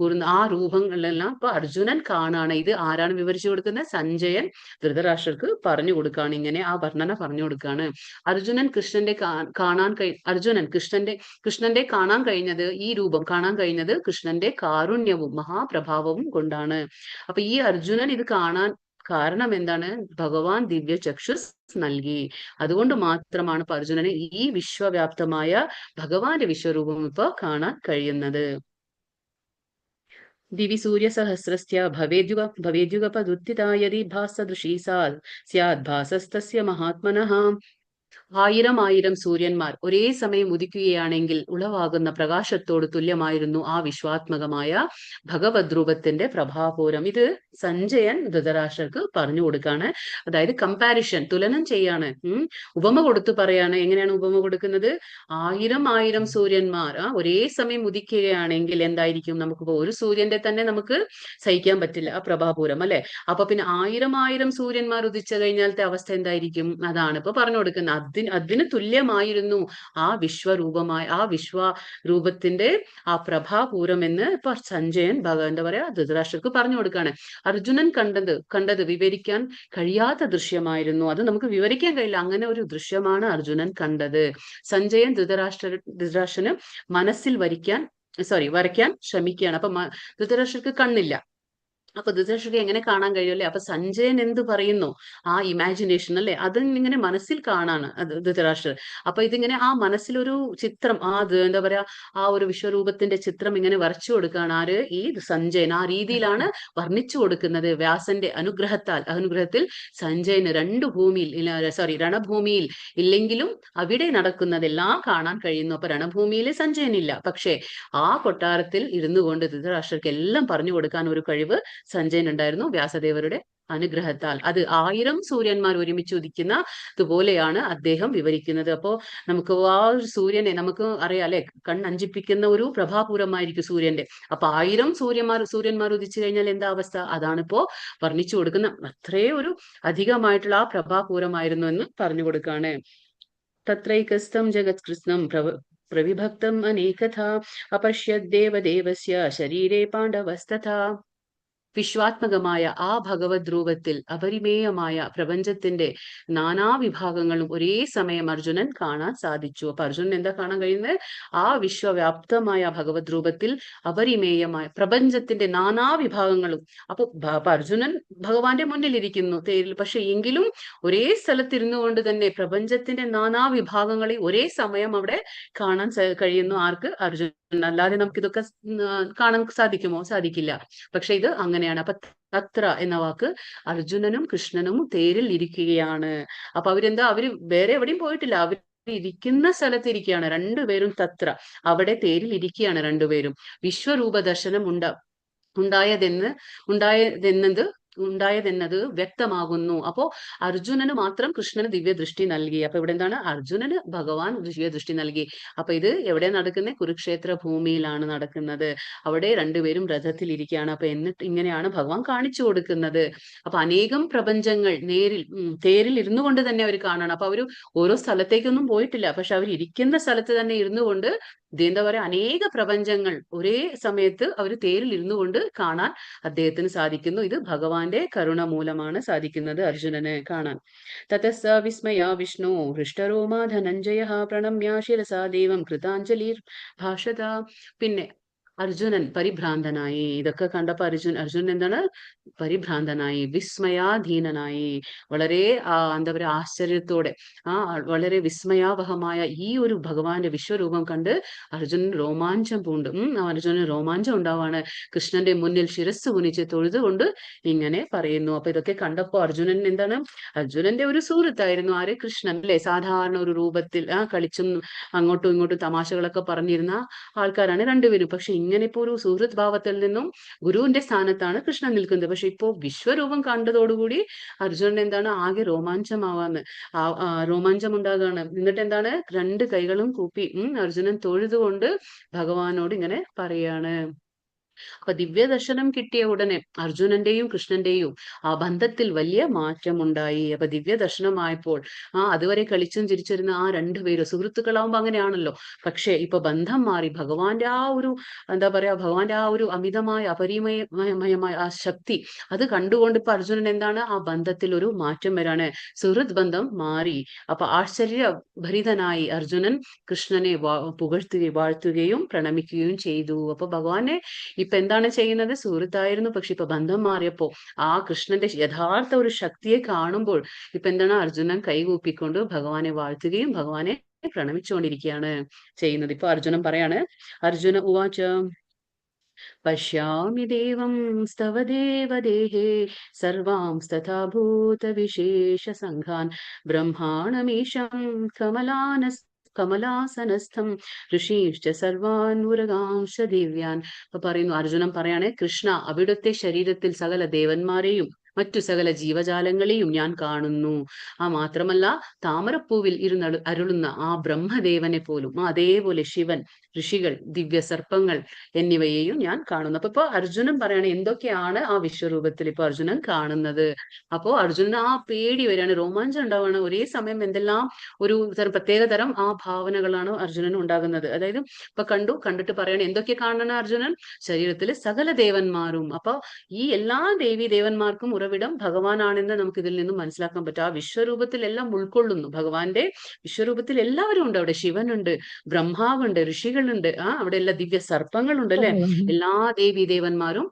ഊർന്ന ആ രൂപങ്ങളെല്ലാം ഇപ്പൊ അർജുനൻ കാണാണ്. ഇത് ആരാണ് വിവരിച്ചു കൊടുക്കുന്നത്? സഞ്ജയൻ ധൃതരാഷ്ട്രർക്ക് പറഞ്ഞു കൊടുക്കാണ്. ഇങ്ങനെ ആ വർണ്ണന പറഞ്ഞു കൊടുക്കാണ്. കൃഷ്ണന്റെ കാണാൻ കഴിഞ്ഞത്, ഈ രൂപം കാണാൻ കഴിഞ്ഞത് കൃഷ്ണന്റെ കാരുണ്യവും മഹാപ്രഭാവവും കൊണ്ടാണ്. അപ്പൊ ഈ അർജുനൻ ഇത് കാണാൻ കാരണം എന്താണ്? ഭഗവാൻ ദിവ്യ ചക്ഷുസ് നൽകി. അതുകൊണ്ട് മാത്രമാണ് അർജുനന് ഈ വിശ്വവ്യാപ്തമായ ഭഗവാന്റെ വിശ്വരൂപം ഇപ്പൊ കാണാൻ കഴിയുന്നത്. ദിവി സൂര്യസഹസ്രസ്യ ഭവേദ്യുഗപദുത്ഥിതാ യദി ഭാസദൃശീ സ്യാദ് ഭാസസ്തസ്യ മഹാത്മനഃ. 1000 സൂര്യന്മാർ ഒരേ സമയം ഉദിക്കുകയാണെങ്കിൽ ഉളവാകുന്ന പ്രകാശത്തോട് തുല്യമായിരുന്നു ആ വിശ്വാത്മകമായ ഭഗവത് രൂപത്തിന്റെ പ്രഭാപൂരം. ഇത് സഞ്ജയൻ ധൃതരാഷ്ട്രർക്ക് പറഞ്ഞു കൊടുക്കാണ്. അതായത് കമ്പാരിഷൻ, തുലനം ചെയ്യാണ്. ഉപമ കൊടുത്തു പറയാണ്. എങ്ങനെയാണ് ഉപമ കൊടുക്കുന്നത്? 1000 സൂര്യന്മാർ ഒരേ സമയം ഉദിക്കുകയാണെങ്കിൽ എന്തായിരിക്കും? നമുക്കിപ്പോ ഒരു സൂര്യന്റെ തന്നെ നമുക്ക് സഹിക്കാൻ പറ്റില്ല ആ പ്രഭാപൂരം, അല്ലെ? അപ്പൊ പിന്നെ 1000 സൂര്യന്മാർ ഉദിച്ചു കഴിഞ്ഞാലത്തെ അവസ്ഥ എന്തായിരിക്കും? അതാണ് ഇപ്പൊ പറഞ്ഞു കൊടുക്കുന്നത്. അതിന് തുല്യമായിരുന്നു ആ വിശ്വരൂപമായ ആ വിശ്വരൂപത്തിന്റെ ആ പ്രഭാപൂരം എന്ന് ഇപ്പൊ സഞ്ജയൻ എന്താ പറയാ ധൃതരാഷ്ട്രർക്ക് പറഞ്ഞു കൊടുക്കാണ്. അർജുനൻ കണ്ടത് വിവരിക്കാൻ കഴിയാത്ത ദൃശ്യമായിരുന്നു. അത് നമുക്ക് വിവരിക്കാൻ കഴിയില്ല. അങ്ങനെ ഒരു ദൃശ്യമാണ് അർജുനൻ കണ്ടത്. സഞ്ജയൻ ധൃതരാഷ്ട്രന് മനസ്സിൽ വരയ്ക്കാൻ ശ്രമിക്കുകയാണ്. അപ്പൊ ധൃതരാഷ്ട്രർക്ക് കണ്ണില്ല. അപ്പൊ ധൃതരാഷ്ട്രക്ക് എങ്ങനെ കാണാൻ കഴിയും അല്ലെ? അപ്പൊ സഞ്ജയൻ എന്ത് പറയുന്നു, ആ ഇമാജിനേഷൻ അല്ലെ, അത് ഇങ്ങനെ മനസ്സിൽ കാണാണ് ധൃതരാഷ്ട്രർ. അപ്പൊ ഇതിങ്ങനെ ആ മനസ്സിലൊരു ചിത്രം, എന്താ പറയാ, ആ ഒരു വിശ്വരൂപത്തിന്റെ ചിത്രം ഇങ്ങനെ വരച്ചു കൊടുക്കുകയാണ് ആര്, ഈ സഞ്ജയൻ. ആ രീതിയിലാണ് വർണ്ണിച്ചു കൊടുക്കുന്നത്. വ്യാസന്റെ അനുഗ്രഹത്തിൽ സഞ്ജയന് രണഭൂമിയിൽ ഇല്ലെങ്കിലും അവിടെ നടക്കുന്നതെല്ലാം കാണാൻ കഴിയുന്നു. അപ്പൊ രണഭൂമിയിൽ സഞ്ജയനില്ല, പക്ഷേ ആ കൊട്ടാരത്തിൽ ഇരുന്നു കൊണ്ട് ധൃതരാഷ്ട്രർക്ക് എല്ലാം പറഞ്ഞു കൊടുക്കാൻ ഒരു കഴിവ് സഞ്ജയൻ ഉണ്ടായിരുന്നു, വ്യാസദേവരുടെ അനുഗ്രഹത്താൽ. അത് 1000 സൂര്യന്മാർ ഒരുമിച്ച് ഉദിക്കുന്ന അതുപോലെയാണ് അദ്ദേഹം വിവരിക്കുന്നത്. അപ്പോ നമുക്ക് ആ ഒരു സൂര്യനെ നമുക്ക് അറിയാം അല്ലെ, കണ്ണഞ്ചിപ്പിക്കുന്ന ഒരു പ്രഭാപൂരമായിരിക്കും സൂര്യന്റെ. അപ്പൊ 1000 സൂര്യന്മാർ ഉദിച്ചു കഴിഞ്ഞാൽ എന്താ അവസ്ഥ, അതാണിപ്പോ വർണ്ണിച്ചു കൊടുക്കുന്ന. അത്രേ ഒരു അധികമായിട്ടുള്ള ആ പ്രഭാപൂരമായിരുന്നു എന്ന് പറഞ്ഞു കൊടുക്കാണ്. തത്രൈകസ്ഥം ജഗത്കൃഷ്ണം പ്രവിഭക്തം അനേകഥാ അപശ്യദ്ദേവദേവസ്യ ശരീരേ പാണ്ഡവസ്തഥാ. വിശ്വാത്മകമായ ആ ഭഗവത് രൂപത്തിൽ അപരിമേയമായ പ്രപഞ്ചത്തിന്റെ നാനാവിഭാഗങ്ങളും ഒരേ സമയം അർജുനൻ കാണാൻ സാധിച്ചു. അപ്പൊ അർജുനൻ എന്താ കാണാൻ കഴിയുന്നത്, ആ വിശ്വവ്യാപ്തമായ ഭഗവത് രൂപത്തിൽ അപരിമേയമായ പ്രപഞ്ചത്തിന്റെ നാനാവിഭാഗങ്ങളും. അപ്പൊ അർജുനൻ ഭഗവാന്റെ മുന്നിലിരിക്കുന്നു തേരിൽ, പക്ഷെ എങ്കിലും ഒരേ സ്ഥലത്തിരുന്നു കൊണ്ട് തന്നെ പ്രപഞ്ചത്തിന്റെ നാനാവിഭാഗങ്ങളെ ഒരേ സമയം അവിടെ കാണാൻ കഴിയുന്നു. ആർക്ക്? അർജുനൻ. അല്ലാതെ നമുക്ക് ഇതൊക്കെ കാണാൻ സാധിക്കുമോ? സാധിക്കില്ല. പക്ഷെ ഇത് അങ്ങനെയാണ്. അപ്പൊ തത്ര എന്ന വാക്ക്, അർജുനനും കൃഷ്ണനും തേരിൽ ഇരിക്കുകയാണ്. അപ്പൊ അവര് വേറെ എവിടെയും പോയിട്ടില്ല, അവർ ഇരിക്കുന്ന സ്ഥലത്ത് ഇരിക്കുകയാണ് രണ്ടുപേരും. തത്ര, അവിടെ തേരിൽ ഇരിക്കുകയാണ് രണ്ടുപേരും. വിശ്വരൂപ ദർശനം ഉണ്ടായതെന്നത് വ്യക്തമാകുന്നു. അപ്പോ അർജുനന് മാത്രം കൃഷ്ണന് ദിവ്യദൃഷ്ടി നൽകി. അപ്പൊ ഇവിടെ എന്താണ്, അർജുനന് ഭഗവാൻ ദിവ്യദൃഷ്ടി നൽകി. അപ്പൊ ഇത് എവിടെ നടക്കുന്നത്? കുരുക്ഷേത്ര ഭൂമിയിലാണ് നടക്കുന്നത്. അവിടെ രണ്ടുപേരും രഥത്തിൽ ഇരിക്കുകയാണ്. അപ്പൊ എന്നിട്ട് ഇങ്ങനെയാണ് ഭഗവാൻ കാണിച്ചു കൊടുക്കുന്നത്. അപ്പൊ അനേകം പ്രപഞ്ചങ്ങൾ തേരിൽ ഇരുന്നു കൊണ്ട് തന്നെ അവർ കാണണം. അപ്പൊ അവര് ഓരോ സ്ഥലത്തേക്കൊന്നും പോയിട്ടില്ല, പക്ഷെ അവർ ഇരിക്കുന്ന സ്ഥലത്ത് തന്നെ ഇരുന്നു കൊണ്ട് എന്താ പറയാ, അനേക പ്രപഞ്ചങ്ങൾ ഒരേ സമയത്ത് അവർ തേരിൽ ഇരുന്നു കൊണ്ട് കാണാൻ അദ്ദേഹത്തിന് സാധിക്കുന്നു. ഇത് ഭഗവാന്റെ കരുണ മൂലമാണ് സാധിക്കുന്നത് അർജുനന് കാണാൻ. തതസ്സ വിസ്മയ വിഷ്ണു ഹൃഷ്ടരോമാ ധനഞ്ജയ പ്രണമ്യ ശിരസാ ദേവം കൃതാഞ്ജലിർ ഭാഷത. പിന്നെ അർജുനൻ പരിഭ്രാന്തനായി. ഇതൊക്കെ കണ്ടപ്പോ അർജുനൻ എന്താണ്, പരിഭ്രാന്തനായി, വിസ്മയാധീനനായി, വളരെ എന്താ പറയുക, ആശ്ചര്യത്തോടെ വളരെ വിസ്മയാവഹമായ ഈ ഒരു ഭഗവാന്റെ വിശ്വരൂപം കണ്ട് അർജുനൻ രോമാഞ്ചം പൂണ്ട്. അർജുനൻ രോമാഞ്ചം ഉണ്ടാവാണ്. കൃഷ്ണന്റെ മുന്നിൽ ശിരസ് കുനിച്ച് തൊഴുതുകൊണ്ട് ഇങ്ങനെ പറയുന്നു. അപ്പൊ ഇതൊക്കെ കണ്ടപ്പോ അർജുനൻ എന്താണ്, അർജുനന്റെ ഒരു സുഹൃത്തായിരുന്നു ആര്? കൃഷ്ണൻ അല്ലെ. സാധാരണ ഒരു രൂപത്തിൽ കളിച്ചും അങ്ങോട്ടും ഇങ്ങോട്ടും തമാശകളൊക്കെ പറഞ്ഞിരുന്ന ആൾക്കാരാണ് രണ്ടുപേരും. പക്ഷെ ഇങ്ങനെ ഇപ്പോ ഒരു സുഹൃത്ത് ഭാവത്തിൽ നിന്നും ഗുരുവിന്റെ സ്ഥാനത്താണ് കൃഷ്ണൻ നിൽക്കുന്നത്. പക്ഷെ ഇപ്പോ വിശ്വരൂപം കണ്ടതോടുകൂടി അർജുനൻ എന്താണ്, ആകെ രോമാഞ്ചം ഉണ്ടാകുകയാണ്. എന്നിട്ട് എന്താണ്, രണ്ട് കൈകളും കൂപ്പി അർജുനൻ തൊഴുതുകൊണ്ട് ഭഗവാനോട് ഇങ്ങനെ പറയാണ്. അപ്പൊ ദിവ്യദർശനം കിട്ടിയ ഉടനെ അർജുനന്റെയും കൃഷ്ണന്റെയും ആ ബന്ധത്തിൽ വലിയ മാറ്റമുണ്ടായി. അപ്പൊ ദിവ്യദർശനമായപ്പോൾ അതുവരെ കളിച്ചും ചിരിച്ചിരുന്ന ആ രണ്ടുപേരും സുഹൃത്തുക്കളാവുമ്പോ അങ്ങനെയാണല്ലോ. പക്ഷെ ഇപ്പൊ ബന്ധം മാറി. ഭഗവാന്റെ ആ ഒരു എന്താ പറയാ, ഭഗവാന്റെ ആ ഒരു അമിതമായ അപരിമയമായ ആ ശക്തി അത് കണ്ടുകൊണ്ട് ഇപ്പൊ അർജുനൻ എന്താണ്, ആ ബന്ധത്തിൽ ഒരു മാറ്റം വരാണ്. സുഹൃത് ബന്ധം മാറി. അപ്പൊ ആശ്ചര്യഭരിതനായി അർജുനൻ കൃഷ്ണനെ വാഴ്ത്തുകയും പ്രണമിക്കുകയും ചെയ്തു. അപ്പൊ ഭഗവാനെ ഇപ്പൊ എന്താണ് ചെയ്യുന്നത്, സുഹൃത്തായിരുന്നു, പക്ഷെ ഇപ്പൊ ബന്ധം മാറിയപ്പോ ആ കൃഷ്ണന്റെ യഥാർത്ഥ ഒരു ശക്തിയെ കാണുമ്പോൾ ഇപ്പൊ എന്താണ്, അർജുനൻ കൈകൂപ്പിക്കൊണ്ട് ഭഗവാനെ വാഴ്ത്തുകയും ഭഗവാനെ പ്രണമിച്ചുകൊണ്ടിരിക്കുകയാണ് ചെയ്യുന്നത്. ഇപ്പൊ അർജുനൻ പറയാണ്, അർജുന ഉവാച പശ്യാമി ദേവം സ്തവ ദേവദേഹേ സർവാംസ്തഥാ ഭൂതവിശേഷ സംഘാൻ ബ്രഹ്മാണമീശം കമലാസനസ്ഥം ഋഷീശ്ച സർവാൻ ഉരകാംശ ദിവ്യാൻ. അപ്പൊ പറയുന്നു, അർജുനൻ പറയാണ്, കൃഷ്ണ, അവിടുത്തെ ശരീരത്തിൽ സകല ദേവന്മാരെയും മറ്റു സകല ജീവജാലങ്ങളെയും ഞാൻ കാണുന്നു. മാത്രമല്ല താമരപ്പൂവിൽ അരുളുന്ന ആ ബ്രഹ്മദേവനെ പോലും, അതേപോലെ ശിവൻ, ഋഷികൾ, ദിവ്യ സർപ്പങ്ങൾ എന്നിവയെയും ഞാൻ കാണുന്നു. അപ്പൊ അർജുനൻ പറയാണ് എന്തൊക്കെയാണ് ആ വിശ്വരൂപത്തിൽ ഇപ്പൊ അർജുനൻ കാണുന്നത്. അപ്പോ അർജുനൻ ആ പേടി വരികയാണ്, രോമാഞ്ചം ഉണ്ടാവുകയാണ്. ഒരേ സമയം എന്തെല്ലാം ഒരു പ്രത്യേക തരം ആ ഭാവനകളാണ് അർജുനൻ ഉണ്ടാകുന്നത്. അതായത് ഇപ്പൊ കണ്ടിട്ട് പറയണ എന്തൊക്കെ കാണണം അർജുനൻ, ശരീരത്തിൽ സകല ദേവന്മാരും. അപ്പൊ ഈ എല്ലാ ദേവി ദേവന്മാർക്കും ഉറവിടം ഭഗവാനാണെന്ന് നമുക്ക് ഇതിൽ നിന്നും മനസ്സിലാക്കാൻ പറ്റും. ആ വിശ്വരൂപത്തിൽ എല്ലാം ഉൾക്കൊള്ളുന്നു. ഭഗവാന്റെ വിശ്വരൂപത്തിൽ എല്ലാവരും ഉണ്ട്. അവിടെ ശിവനുണ്ട്, ബ്രഹ്മാവുണ്ട്, ഋഷികളുണ്ട്, അവിടെ എല്ലാ ദിവ്യ സർപ്പങ്ങളുണ്ട് അല്ലെ. എല്ലാ ദേവീ ദേവന്മാരും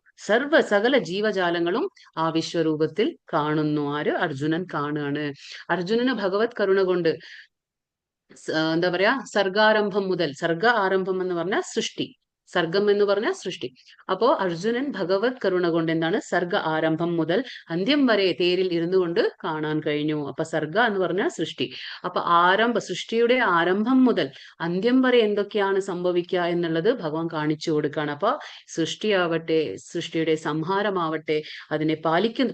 സകല ജീവജാലങ്ങളും ആ വിശ്വരൂപത്തിൽ കാണുന്നു. ആര്? അർജുനൻ കാണുകയാണ്. അർജുനന് ഭഗവത് കരുണ കൊണ്ട് എന്താ പറയാ, സർഗാരംഭം മുതൽ, സർഗ ആരംഭം എന്ന് പറഞ്ഞാൽ സൃഷ്ടി, സർഗം എന്ന് പറഞ്ഞാൽ സൃഷ്ടി. അപ്പോ അർജുനൻ ഭഗവത് കരുണ കൊണ്ട് എന്താണ്, സർഗ ആരംഭം മുതൽ അന്ത്യം വരെ തേരിൽ ഇരുന്നു കൊണ്ട് കാണാൻ കഴിഞ്ഞു. അപ്പൊ സർഗ എന്ന് പറഞ്ഞാൽ സൃഷ്ടി. അപ്പൊ സൃഷ്ടിയുടെ ആരംഭം മുതൽ അന്ത്യം വരെ എന്തൊക്കെയാണ് സംഭവിക്കുക എന്നുള്ളത് ഭഗവാൻ കാണിച്ചു കൊടുക്കുകയാണ്. അപ്പൊ സൃഷ്ടിയാവട്ടെ, സൃഷ്ടിയുടെ സംഹാരമാവട്ടെ, അതിനെ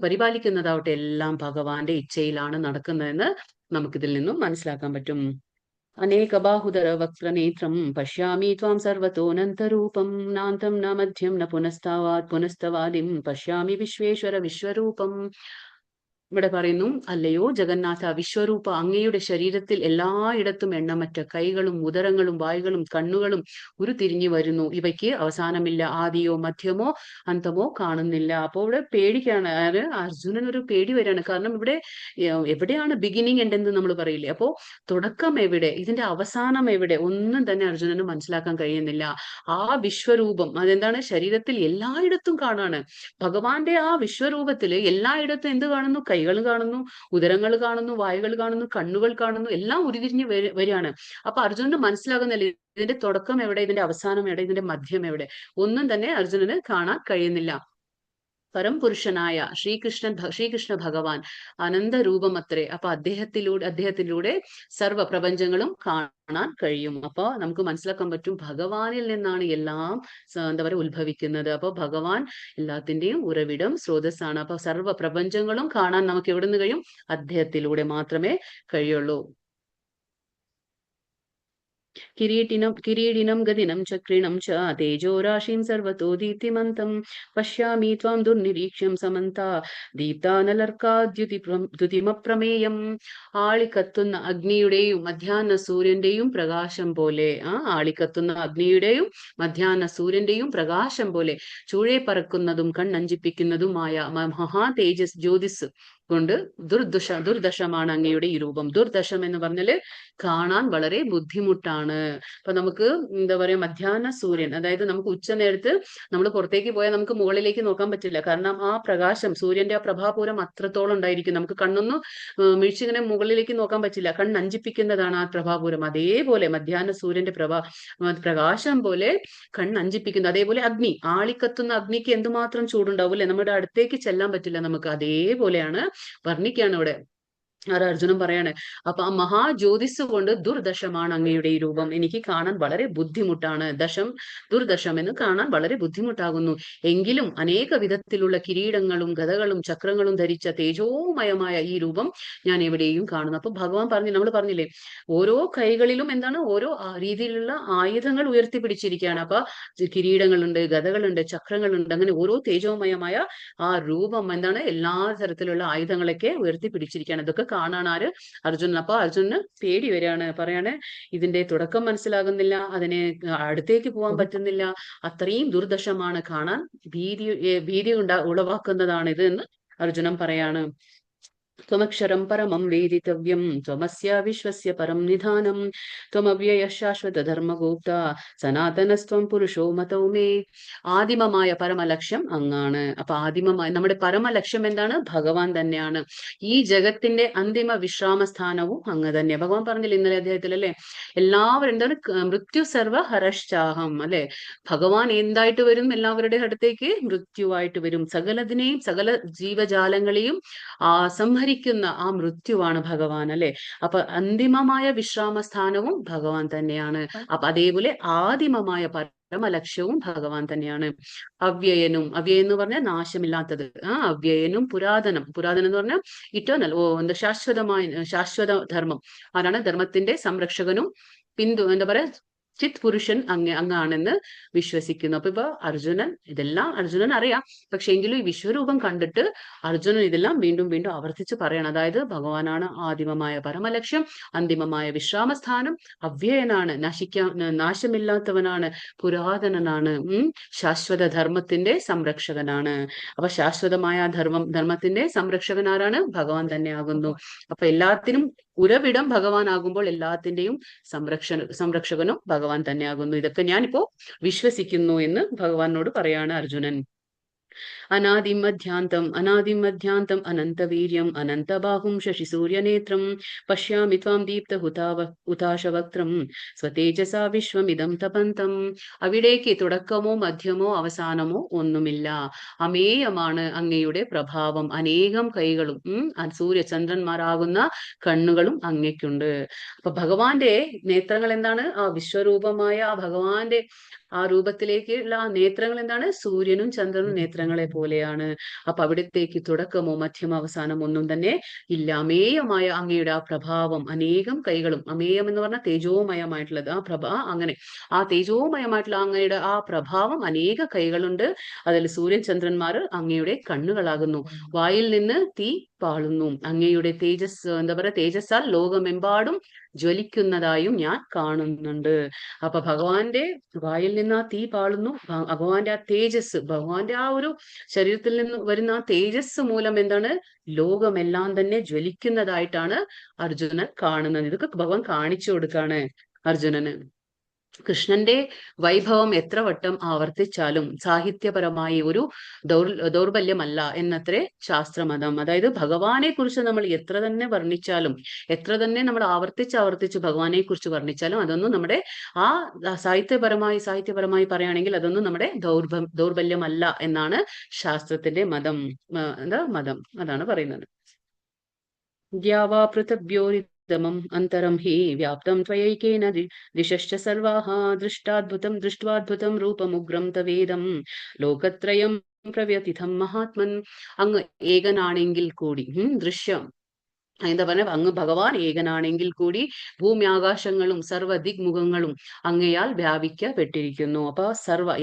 പരിപാലിക്കുന്നതാവട്ടെ, എല്ലാം ഭഗവാന്റെ ഇച്ഛയിലാണ് നടക്കുന്നതെന്ന് നമുക്കിതിൽ നിന്നും മനസ്സിലാക്കാൻ പറ്റും. അനേകബാഹുദര വക്രനേത്രം പശ്യാമി ത്വാം സർവതോനന്തരൂപം നാന്തം ന മധ്യം ന പുനസ്തവാദിം പശ്യാമി വിശ്വേശ്വര വിശ്വരൂപം. ഇവിടെ പറയുന്നു, അല്ലയോ ജഗന്നാഥ വിശ്വരൂപ, അങ്ങയുടെ ശരീരത്തിൽ എല്ലായിടത്തും എണ്ണമറ്റ കൈകളും ഉദരങ്ങളും വായുകളും കണ്ണുകളും ഉരുത്തിരിഞ്ഞു വരുന്നു. ഇവയ്ക്ക് അവസാനമില്ല, ആദിയോ മധ്യമോ അന്തമോ കാണുന്നില്ല. അപ്പോൾ ഇവിടെ പേടിക്കാണ്, അർജുനൻ ഒരു പേടി വരികയാണ്. കാരണം ഇവിടെ എവിടെയാണ് ബിഗിനിങ് എൻഡ് എന്ന് നമ്മൾ പറയില്ലേ, അപ്പോ തുടക്കം എവിടെ, ഇതിന്റെ അവസാനം എവിടെ, ഒന്നും തന്നെ അർജുനന് മനസ്സിലാക്കാൻ കഴിയുന്നില്ല. ആ വിശ്വരൂപം അതെന്താണ്, ശരീരത്തിൽ എല്ലായിടത്തും കാണാണ്. ഭഗവാന്റെ ആ വിശ്വരൂപത്തില് എല്ലായിടത്തും എന്ത് കാണുന്നു, കൈകൾ കാണുന്നു, ഉദരങ്ങൾ കാണുന്നു, വായുകൾ കാണുന്നു, കണ്ണുകൾ കാണുന്നു, എല്ലാം ഉരുതിരിഞ്ഞ് വരികയാണ്. അപ്പൊ അർജുനന് മനസ്സിലാകുന്നില്ല, ഇതിന്റെ തുടക്കം എവിടെ, ഇതിന്റെ അവസാനം എവിടെ, ഇതിന്റെ മധ്യം എവിടെ, ഒന്നും തന്നെ അർജുനന് കാണാൻ കഴിയുന്നില്ല. പരംപുരുഷനായ ശ്രീകൃഷ്ണ ഭഗവാൻ അനന്തരൂപം അത്രേ. അപ്പൊ അദ്ദേഹത്തിലൂടെ സർവ്വ പ്രപഞ്ചങ്ങളും കാണാൻ കഴിയും. അപ്പൊ നമുക്ക് മനസ്സിലാക്കാൻ പറ്റും, ഭഗവാനിൽ നിന്നാണ് എല്ലാം എന്താ പറയുക ഉത്ഭവിക്കുന്നത്. അപ്പൊ ഭഗവാൻ എല്ലാത്തിന്റെയും ഉറവിടം, സ്രോതസ്സാണ്. അപ്പൊ സർവ്വ പ്രപഞ്ചങ്ങളും കാണാൻ നമുക്ക് എവിടെ നിന്ന് കഴിയും, അദ്ദേഹത്തിലൂടെ മാത്രമേ കഴിയുള്ളൂ. കിരീടിനം ഗദിനം ചക്രിണം ച തേജോരാശിം സർവതോ ദീപ്തിമന്തം പശ്യാമി ത്വാം ദുർനിരീക്ഷ്യം സമന്ത ദീപ്താനലർക്കാദ്യുതിമപ്രമേയം. ആളിക്കത്തുന്ന അഗ്നിയുടെയും മധ്യാഹ്ന സൂര്യന്റെയും പ്രകാശം പോലെ, ആളിക്കത്തുന്ന അഗ്നിയുടെയും മധ്യാഹ്ന സൂര്യന്റെയും പ്രകാശം പോലെ ചൂഴെ പറക്കുന്നതും കണ്ണഞ്ചിപ്പിക്കുന്നതുമായ മഹാ തേജസ് ജ്യോതിസ് കൊണ്ട് ദുർദശമാണ് അങ്ങയുടെ ഈ രൂപം. ദുർദശം എന്ന് പറഞ്ഞാല് കാണാൻ വളരെ ബുദ്ധിമുട്ടാണ്. അപ്പൊ നമുക്ക് എന്താ പറയാ, മധ്യാഹ്ന സൂര്യൻ, അതായത് നമുക്ക് ഉച്ച നേരത്ത് നമ്മൾ പുറത്തേക്ക് പോയാൽ നമുക്ക് മുകളിലേക്ക് നോക്കാൻ പറ്റില്ല. കാരണം ആ പ്രകാശം, സൂര്യന്റെ ആ പ്രഭാപൂരം അത്രത്തോളം ഉണ്ടായിരിക്കും. നമുക്ക് കണ്ണൊന്നും മിഴിച്ചിങ്ങനെ മുകളിലേക്ക് നോക്കാൻ പറ്റില്ല, കണ്ണഞ്ചിപ്പിക്കുന്നതാണ് ആ പ്രഭാപൂരം. അതേപോലെ മധ്യാഹ്ന സൂര്യന്റെ പ്രകാശം പോലെ കണ്ണഞ്ചിപ്പിക്കുന്നു. അതേപോലെ അഗ്നി, ആളിക്കത്തുന്ന അഗ്നിക്ക് എന്തുമാത്രം ചൂടുണ്ടാവും അല്ലെ, നമ്മുടെ അടുത്തേക്ക് ചെല്ലാൻ പറ്റില്ല നമുക്ക്. അതേപോലെയാണ് വർണ്ണിക്കുകയാണ് ഇവിടെ അർജുനൻ പറയാണ്. അപ്പൊ ആ മഹാജ്യോതിസ് കൊണ്ട് ദുർദശമാണ് അങ്ങയുടെ ഈ രൂപം, എനിക്ക് കാണാൻ വളരെ ബുദ്ധിമുട്ടാണ്. ദുർദശം എന്ന് കാണാൻ വളരെ ബുദ്ധിമുട്ടാകുന്നു. എങ്കിലും അനേക വിധത്തിലുള്ള കിരീടങ്ങളും ഗദകളും ചക്രങ്ങളും ധരിച്ച തേജോമയമായ ഈ രൂപം ഞാൻ എവിടെയും കാണുന്നു. അപ്പൊ ഭഗവാൻ നമ്മൾ പറഞ്ഞില്ലേ, ഓരോ കൈകളിലും എന്താണ്, ഓരോ രീതിയിലുള്ള ആയുധങ്ങൾ ഉയർത്തിപ്പിടിച്ചിരിക്കുകയാണ്. അപ്പൊ കിരീടങ്ങളുണ്ട്, ഗദകളുണ്ട്, ചക്രങ്ങളുണ്ട്, അങ്ങനെ ഓരോ തേജോമയമായ ആ രൂപം എന്താണ്, എല്ലാ തരത്തിലുള്ള ആയുധങ്ങളൊക്കെ ഉയർത്തിപ്പിടിച്ചിരിക്കുകയാണ്. ഇതൊക്കെ കാണാൻ അർജുനൻ. അപ്പൊ അർജുനന് പേടി വരികയാണ്, പറയാണ് ഇതിന്റെ തുടക്കം മനസ്സിലാകുന്നില്ല, അതിനെ അടുത്തേക്ക് പോകാൻ പറ്റുന്നില്ല, അത്രയും ദുർദശമാണ്, കാണാൻ ഭീതി ഉളവാക്കുന്നതാണ് ഇത് എന്ന് അർജുനൻ പറയാണ്. ത്വമക്ഷരം പരമം വേദിതവ്യം ത്വമസ്യ വിശ്വസ്യ പരം നിധാനം ത്വമവ്യയ ശാശ്വത ധർമ്മഗോപ്ത സനാതനസ്ത്വം പുരുഷോ മതോ മേ. ആദിമമായ പരമലക്ഷ്യം അങ്ങാണ്. അപ്പൊ ആദിമമായ നമ്മുടെ പരമലക്ഷ്യം എന്താണ്, ഭഗവാൻ തന്നെയാണ്. ഈ ജഗത്തിന്റെ അന്തിമ വിശ്രാമസ്ഥാനവും അങ്ങ് തന്നെ. ഭഗവാൻ പറഞ്ഞില്ല ഇന്നലെ അദ്ദേഹത്തിൽ അല്ലെ, എല്ലാവരും എന്താണ്, മൃത്യു സർവ ഹരശ്ചാഹം അല്ലെ. ഭഗവാൻ എന്തായിട്ട് വരും, എല്ലാവരുടെ അടുത്തേക്ക് മൃത്യുവായിട്ട് വരും. സകല ജീവജാലങ്ങളെയും സംഹരിക്കുന്ന ആ മൃത്യുവാണ് ഭഗവാൻ അല്ലെ. അപ്പൊ അന്തിമമായ വിശ്രാമസ്ഥാനവും ഭഗവാൻ തന്നെയാണ്. അപ്പൊ അതേപോലെ ആദിമമായ പരമലക്ഷ്യവും ഭഗവാൻ തന്നെയാണ്. അവ്യയം എന്ന് പറഞ്ഞാൽ നാശമില്ലാത്തത്, അവ്യയനും പുരാതനം എന്ന് പറഞ്ഞാൽ ഇറ്റേണൽ, ശാശ്വത ധർമ്മം. ആരാണ് ധർമ്മത്തിന്റെ സംരക്ഷകനും എന്താ പറയാ ചിത് പുരുഷൻ അങ്ങാണെന്ന് വിശ്വസിക്കുന്നു. അപ്പൊ ഇപ്പൊ അർജുനൻ ഇതെല്ലാം അർജുനൻ അറിയാം, പക്ഷെ എങ്കിലും ഈ വിശ്വരൂപം കണ്ടിട്ട് അർജുനൻ ഇതെല്ലാം വീണ്ടും വീണ്ടും ആവർത്തിച്ച് പറയണം. അതായത് ഭഗവാനാണ് ആദിമമായ പരമലക്ഷ്യം, അന്തിമമായ വിശ്രാമസ്ഥാനം, അവ്യയനാണ്, നാശമില്ലാത്തവനാണ്, പുരാതനനാണ്, ശാശ്വത ധർമ്മത്തിന്റെ സംരക്ഷകനാണ്. അപ്പൊ ശാശ്വതമായ ധർമ്മത്തിന്റെ സംരക്ഷകൻ ആരാണ്? ഭഗവാൻ തന്നെ ആകുന്നു. അപ്പൊ എല്ലാത്തിനും ഉറവിടം ഭഗവാൻ ആകുമ്പോൾ എല്ലാത്തിന്റെയും സംരക്ഷകനും ഭഗവാൻ തന്നെയാകുന്നു. ഇതൊക്കെ ഞാനിപ്പോ വിശ്വസിക്കുന്നു എന്ന് ഭഗവാനോട് പറയാണ് അർജുനൻ. അനാദിമധ്യാന്തം അനന്തവീര്യം അനന്തബാഹും ശശിസൂര്യനേത്രം പശ്യാമി ത്വാം ദീപ്തഹുതാശവക്ത്രം സ്വതേജസാ വിശ്വമിദം തപന്തം. അവിടേക്ക് തുടക്കമോ മധ്യമോ അവസാനമോ ഒന്നുമില്ല. അമേയമാണ് അങ്ങയുടെ പ്രഭാവം. അനേകം കൈകളും സൂര്യചന്ദ്രന്മാരാകുന്ന കണ്ണുകളും അങ്ങയ്ക്കുണ്ട്. അപ്പൊ ഭഗവാന്റെ നേത്രങ്ങൾ എന്താണ്? ആ വിശ്വരൂപമായ ആ ഭഗവാന്റെ ആ രൂപത്തിലേക്കുള്ള ആ നേത്രങ്ങൾ എന്താണ്? സൂര്യനും ചന്ദ്രനും നേത്രങ്ങളെ പോലെയാണ്. അപ്പൊ അവിടത്തേക്ക് തുടക്കമോ മധ്യമോ അവസാനം ഒന്നും തന്നെ ഇല്ല. അമേയമായ അങ്ങയുടെ ആ പ്രഭാവം, അനേകം കൈകളും, അമേയം എന്ന് പറഞ്ഞാൽ തേജോമയമായിട്ടുള്ളത്, അങ്ങനെ ആ തേജോമയമായിട്ടുള്ള അങ്ങയുടെ ആ പ്രഭാവം, അനേക കൈകളുണ്ട്. അതിൽ സൂര്യൻ ചന്ദ്രന്മാർ അങ്ങയുടെ കണ്ണുകളാകുന്നു. വായിൽ നിന്ന് തീ പാളുന്നു. അങ്ങയുടെ തേജസ് തേജസ്സാൽ ലോകമെമ്പാടും ജ്വലിക്കുന്നതായും ഞാൻ കാണുന്നുണ്ട്. അപ്പൊ ഭഗവാന്റെ വായിൽ നിന്ന് ആ തീ പാളുന്നു. ഭഗവാന്റെ ആ തേജസ്, ഭഗവാന്റെ ആ ഒരു ശരീരത്തിൽ നിന്ന് വരുന്ന ആ തേജസ് മൂലം എന്താണ്? ലോകമെല്ലാം തന്നെ ജ്വലിക്കുന്നതായിട്ടാണ് അർജുനൻ കാണുന്നത്. ഇതൊക്കെ ഭഗവാൻ കാണിച്ചു കൊടുക്കാണ് അർജുനന്. കൃഷ്ണന്റെ വൈഭവം എത്ര വട്ടം ആവർത്തിച്ചാലും സാഹിത്യപരമായി ഒരു ദൗർബല്യമല്ല എന്നത്രേ ശാസ്ത്രമതം. അതായത് ഭഗവാനെ കുറിച്ച് നമ്മൾ എത്ര തന്നെ വർണ്ണിച്ചാലും, എത്ര തന്നെ നമ്മൾ ആവർത്തിച്ച് ഭഗവാനെ കുറിച്ച് വർണ്ണിച്ചാലും അതൊന്നും നമ്മുടെ ആ സാഹിത്യപരമായി പറയുകയാണെങ്കിൽ അതൊന്നും നമ്മുടെ ദൗർബല്യമല്ല എന്നാണ് ശാസ്ത്രത്തിന്റെ മതം. അതാണ് പറയുന്നത്. ദ്യാവാ പൃഥിവ്യോരി അന്തരം ഹി വ്യാപ്തം ത്വയൈകേന ദിശശ്ച സർവാഃ ദൃഷ്ട്വാദ്ഭുതം രൂപമുഗ്രം തവേദം ലോകത്രയം പ്രവ്യതിഥം മഹാത്മൻ. അങ്ങ് ഏകനാണെങ്കിൽ കൂടി ദൃശ്യം എന്താ പറഞ്ഞ അങ്ങ് ഭഗവാൻ ഏകനാണെങ്കിൽ കൂടി ഭൂമി ആകാശങ്ങളും സർവ്വ ദിഗ്മുഖങ്ങളും അങ്ങയാൽ വ്യാപിക്കപ്പെട്ടിരിക്കുന്നു. അപ്പൊ